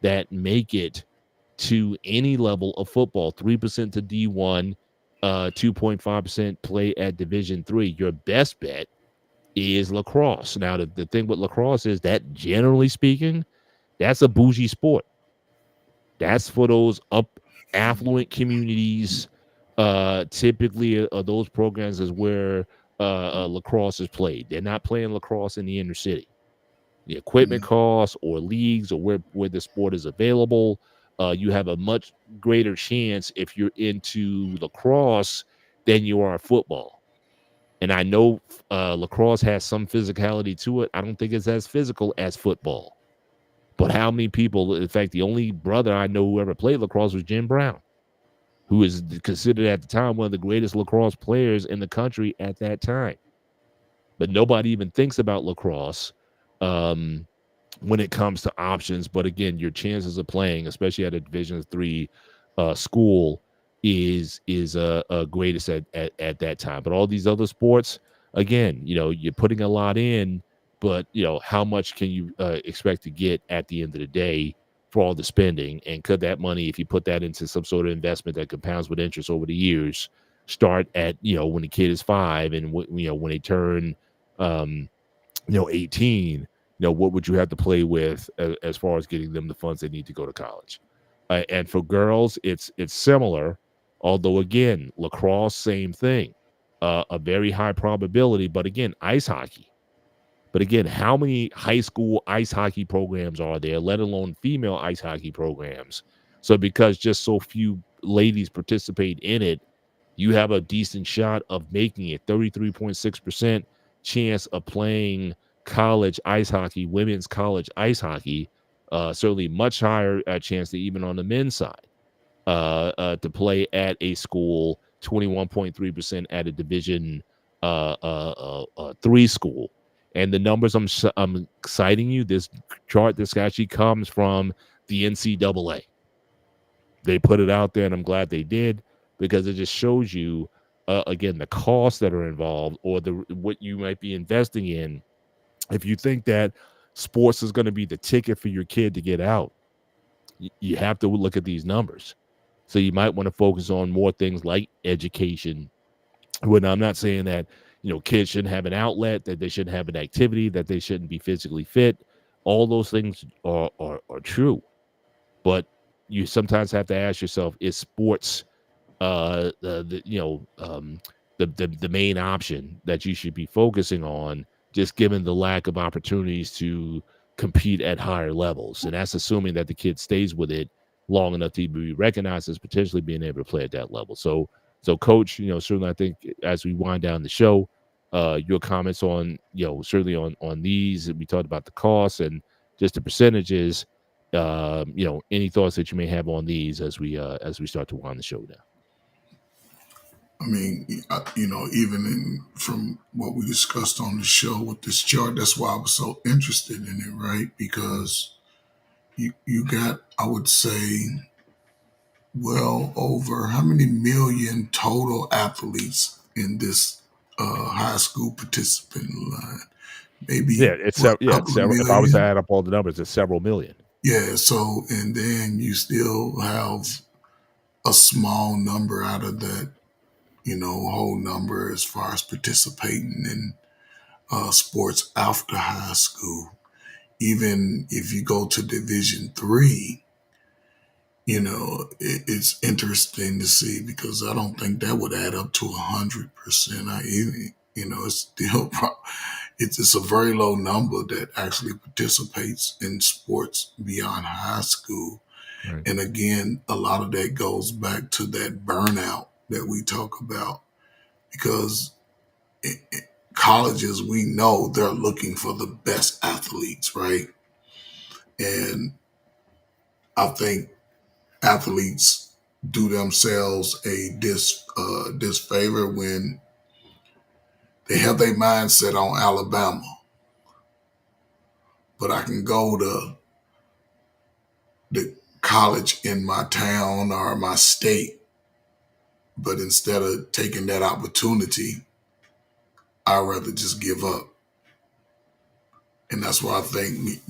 that make it to any level of football, 3% to D1, 2.5% play at Division III. Your best bet is lacrosse. Now, the thing with lacrosse is that, generally speaking, that's a bougie sport. That's for those affluent communities. Typically, those programs is where lacrosse is played. They're not playing lacrosse in the inner city. the equipment Mm. costs or leagues or where the sport is available. You have a much greater chance if you're into lacrosse than you are football. And I know lacrosse has some physicality to it. I don't think it's as physical as football. But how many people, in fact, the only brother I know who ever played lacrosse was Jim Brown, who is considered at the time one of the greatest lacrosse players in the country at that time. But nobody even thinks about lacrosse when it comes to options. But again, your chances of playing, especially at a Division III school, is greatest at that time. But all these other sports, again, you're putting a lot in, but how much can you expect to get at the end of the day for all the spending? And could that money, if you put that into some sort of investment that compounds with interest over the years, start at when the kid is 5 and when they turn 18, what would you have to play with as far as getting them the funds they need to go to college? And for girls, it's similar, although again, lacrosse, same thing, a very high probability. But again, ice hockey. But again, how many high school ice hockey programs are there, let alone female ice hockey programs? So because just so few ladies participate in it, you have a decent shot of making it. 33.6% chance of playing college ice hockey, women's college ice hockey. Certainly much higher chance than even on the men's side to play at a school. 21.3% at a Division III school. And the numbers I'm citing you, this chart, this actually comes from the NCAA. They put it out there, and I'm glad they did, because it just shows you, again, the costs that are involved or what you might be investing in. If you think that sports is going to be the ticket for your kid to get out, you have to look at these numbers. So you might want to focus on more things like education. When I'm not saying that kids shouldn't have an outlet, that they shouldn't have an activity, that they shouldn't be physically fit. All those things are true, but you sometimes have to ask yourself: is sports the main option that you should be focusing on, just given the lack of opportunities to compete at higher levels? And that's assuming that the kid stays with it long enough to be recognized as potentially being able to play at that level. So Coach, certainly I think as we wind down the show, your comments on, certainly on these, we talked about the costs and just the percentages. Any thoughts that you may have on these as we start to wind the show down? I mean, even from what we discussed on the show with this chart, that's why I was so interested in it, right? Because you got, I would say, well over how many million total athletes in this high school participant line? Maybe It's what, couple of several. If I was to million? add up all the numbers, it's several million. Yeah. So, and then you still have a small number out of that, whole number as far as participating in sports after high school. Even if you go to Division III, it's interesting to see, because I don't think that would add up to 100%. It's still it's a very low number that actually participates in sports beyond high school. Right. And again, a lot of that goes back to that burnout that we talk about, because colleges, we know they're looking for the best athletes, right? And I think athletes do themselves a disfavor when they have their mindset on Alabama, but I can go to the college in my town or my state, but instead of taking that opportunity, I'd rather just give up. And that's why I think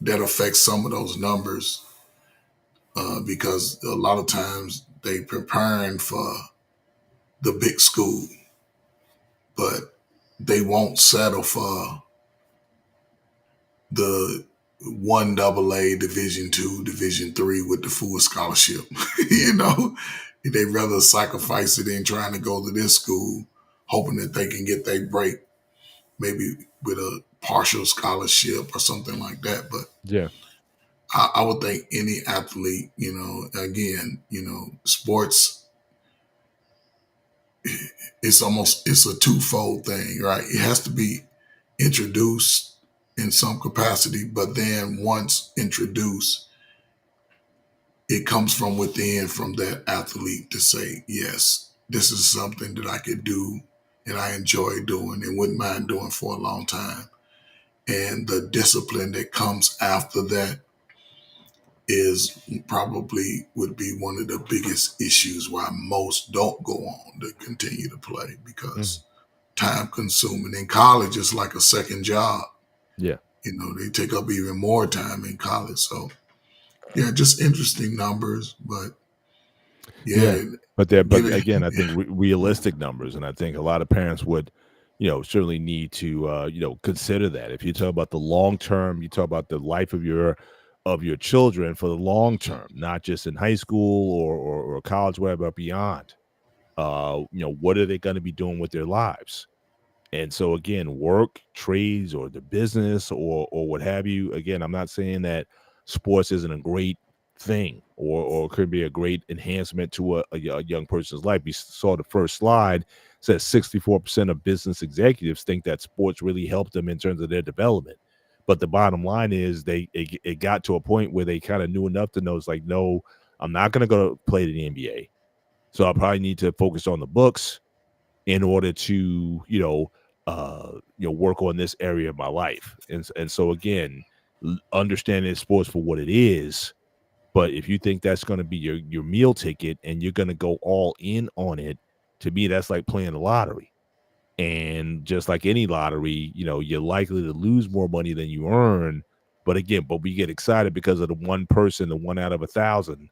that affects some of those numbers, because a lot of times they preparing for the big school, but they won't settle for the 1AA, Division II, Division III with the full scholarship. They'd rather sacrifice it in trying to go to this school, hoping that they can get their break. maybe with a partial scholarship or something like that. But Yeah. I would think any athlete, again, sports, it's a twofold thing, right? It has to be introduced in some capacity, but then once introduced, it comes from within, from that athlete to say, yes, this is something that I could do and I enjoy doing and wouldn't mind doing for a long time. And the discipline that comes after that is probably would be one of the biggest issues why most don't go on to continue to play, Mhm. because time consuming. In college, it's like a second job. Yeah. They take up even more time in college. So yeah, just interesting numbers, but Yeah. yeah, But give it. again, I think realistic numbers, and I think a lot of parents would, certainly need to, consider that. If you talk about the long term, you talk about the life of your children for the long term, not just in high school or college, whatever, but beyond. What are they going to be doing with their lives? And so again, work, trades, or the business, or what have you. Again, I'm not saying that sports isn't a great thing or could be a great enhancement to a young person's life. You saw the first slide says 64% of business executives think that sports really helped them in terms of their development. But the bottom line is it got to a point where they kind of knew enough to know it's like, no, I'm not going to go play the NBA. So I probably need to focus on the books in order to work on this area of my life. And so again, understanding sports for what it is. But if you think that's going to be your meal ticket and you're going to go all in on it, to me that's like playing the lottery. And just like any lottery, you're likely to lose more money than you earn. But again, we get excited because of the one person, the one out of 1,000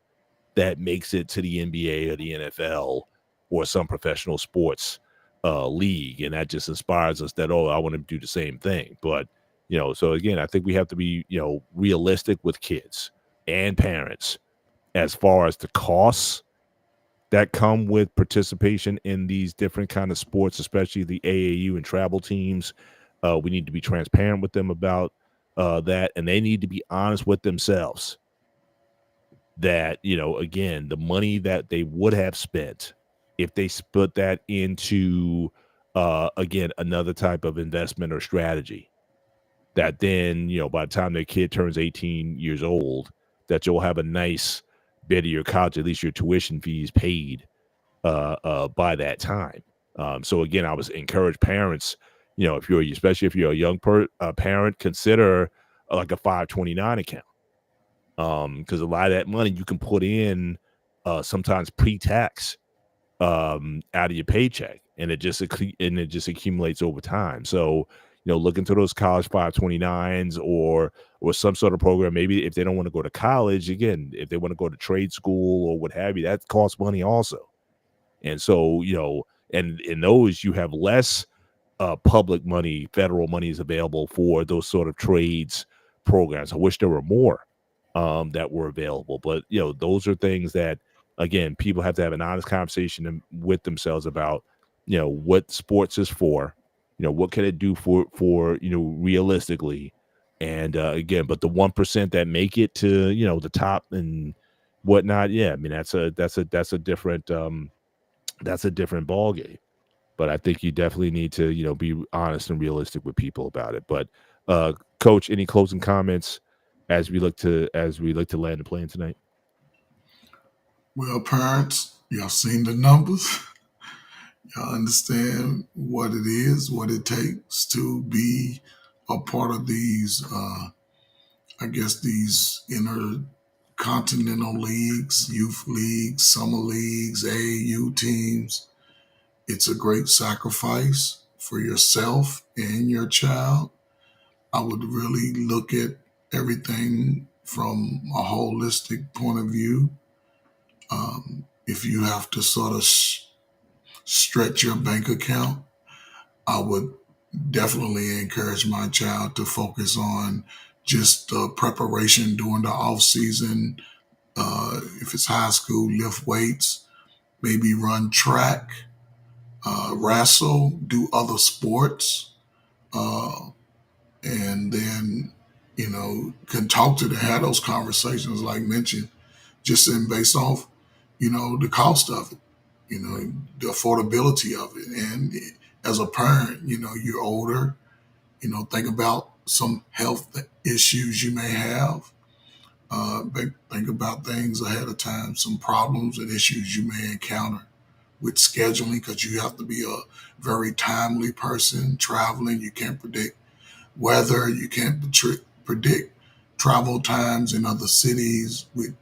that makes it to the NBA or the NFL or some professional sports league, and that just inspires us that, I want to do the same thing. But so again, I think we have to be realistic with kids and parents as far as the costs that come with participation in these different kind of sports, especially the AAU and travel teams. We need to be transparent with them about that, and they need to be honest with themselves that, again, the money that they would have spent if they split that into, again, another type of investment or strategy, that then, by the time their kid turns 18 years old, that you'll have a nice bit of your college, at least your tuition fees paid by that time. So again, I was encourage parents, especially if you're a young parent, consider like a 529 account. Because a lot of that money you can put in sometimes pre-tax out of your paycheck, and it just accumulates over time. So look into those college 529s or some sort of program. Maybe if they don't want to go to college, again, if they want to go to trade school or what have you, that costs money also. And so and in those you have less public money, federal money is available for those sort of trades programs. I wish there were more that were available, but those are things that, again, people have to have an honest conversation with themselves about, what sports is for, what can it do for realistically, and again, but the 1% that make it to the top and whatnot, yeah, I mean that's a different ball game. But I think you definitely need to, be honest and realistic with people about it. But Coach, any closing comments as we look to land the plane tonight? Well, parents, y'all seen the numbers. Y'all understand what it is, what it takes to be a part of these, these intercontinental leagues, youth leagues, summer leagues, AAU teams. It's a great sacrifice for yourself and your child. I would really look at everything from a holistic point of view. If you have to sort of stretch your bank account, I would definitely encourage my child to focus on just preparation during the off season. If it's high school, lift weights, maybe run track, wrestle, do other sports. uh, and then can talk to them, have those conversations like mentioned, just in based off the cost of it, the affordability of it, and as a parent, you're older, think about some health issues you may have. Think about things ahead of time, some problems and issues you may encounter with scheduling, because you have to be a very timely person traveling. You can't predict weather. You can't predict travel times in other cities with,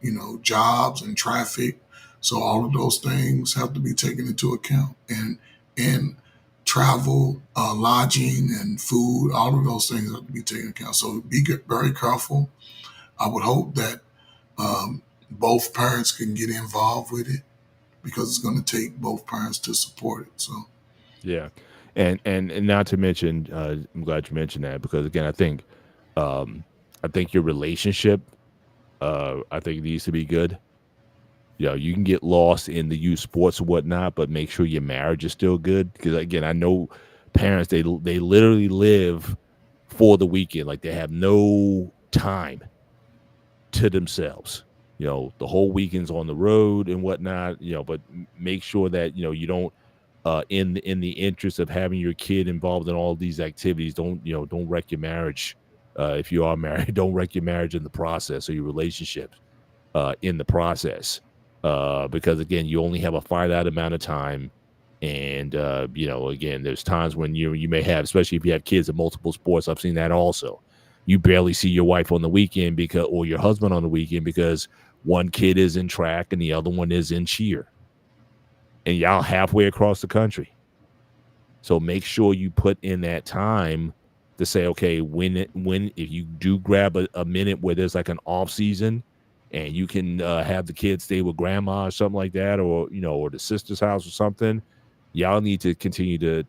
jobs and traffic. So all of those things have to be taken into account. And travel, lodging, and food, all of those things have to be taken into account. So be very careful. I would hope that both parents can get involved with it, because it's going to take both parents to support it. So Yeah, and not to mention, I'm glad you mentioned that, because again, I think your relationship, I think it needs to be good. You can get lost in the youth sports and whatnot, but make sure your marriage is still good. Because again, I know parents, they literally live for the weekend, like they have no time to themselves. The whole weekend's on the road and whatnot. But make sure that you don't, in the interest of having your kid involved in all these activities, don't wreck your marriage. If you are married, don't wreck your marriage in the process, or your relationship in the process, because again, you only have a finite amount of time. And again, there's times when you may have, especially if you have kids in multiple sports, I've seen that also. You barely see your wife on the weekend, or your husband on the weekend, because one kid is in track and the other one is in cheer, and y'all halfway across the country. So make sure you put in that time to say, okay, when if you do grab a minute where there's like an off season, and you can have the kids stay with grandma or something like that, or or the sister's house or something, y'all need to continue to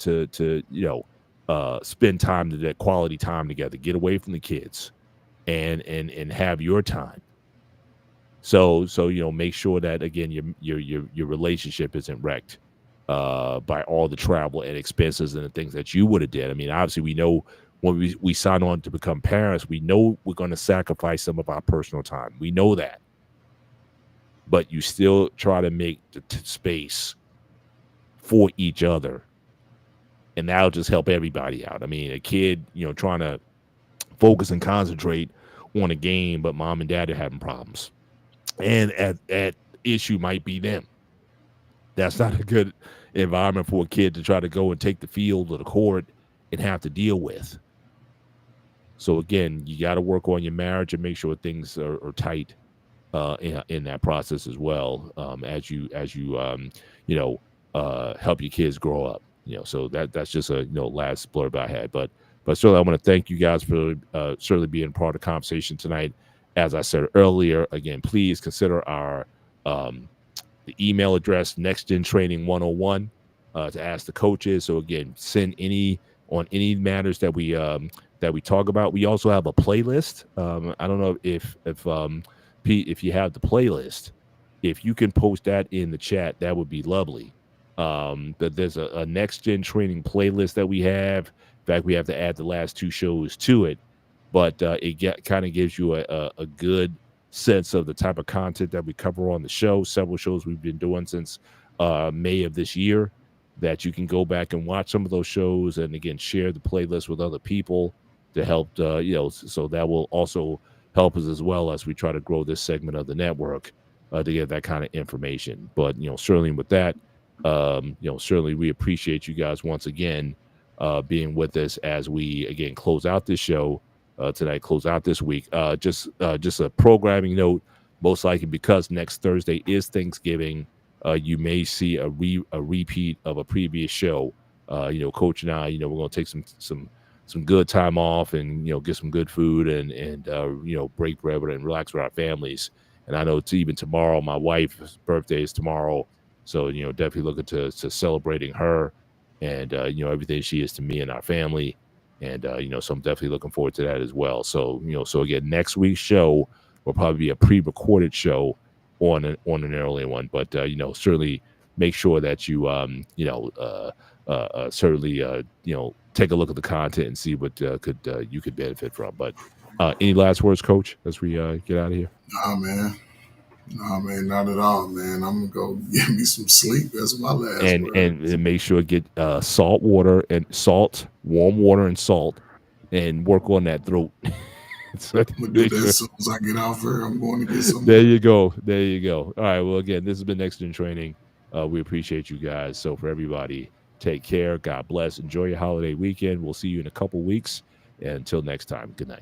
spend time, that quality time together. Get away from the kids and have your time. So make sure that again your relationship isn't wrecked by all the travel and expenses and the things that you would have did. I mean, obviously we know when we sign on to become parents, we know we're going to sacrifice some of our personal time. We know that, but you still try to make the space for each other, and that'll just help everybody out. I mean, a kid, trying to focus and concentrate on a game, but mom and dad are having problems, and at issue might be them. That's not a good environment for a kid to try to go and take the field or the court and have to deal with. So again, you got to work on your marriage and make sure things are tight in that process as well, as you help your kids grow up. So that's just a last blurb I had, but certainly I want to thank you guys for certainly being part of the conversation tonight. As I said earlier, again, please consider our the email address nextgentraining101 to ask the coaches. So again, send any matters that we talk about. We also have a playlist. I don't know if Pete, if you have the playlist, if you can post that in the chat, that would be lovely. But there's a next gen training playlist that we have. In fact, we have to add the last 2 shows to it, but it kind of gives you a good sense of the type of content that we cover on the show. Several shows we've been doing since May of this year, that you can go back and watch some of those shows, and again, share the playlist with other people to help, so that will also help us as well as we try to grow this segment of the network to get that kind of information. But, certainly with that, certainly we appreciate you guys once again being with us as we, again, close out this show tonight, close out this week. Just a programming note, most likely because next Thursday is Thanksgiving, you may see a repeat of a previous show. Coach and I, we're going to take some good time off and, get some good food and break bread and relax with our families. And I know it's even tomorrow, my wife's birthday is tomorrow. So, definitely looking to celebrating her and, everything she is to me and our family. And, so I'm definitely looking forward to that as well. So, so again, next week's show will probably be a pre-recorded show on an early one. But, certainly make sure that you, certainly, take a look at the content and see what you could benefit from. But any last words, Coach, as we get out of here? Nah, man. Nah, man, not at all, man. I'm gonna go get me some sleep. That's my last And word. and make sure to get salt water and salt, warm water and salt, and work on that throat. So I'm gonna do make that sure- as soon as I get off here. I'm going to get some. There you go. There you go. All right. Well, again, this has been Next Gen Training. We appreciate you guys. So for everybody, take care. God bless. Enjoy your holiday weekend. We'll see you in a couple weeks. And until next time, good night.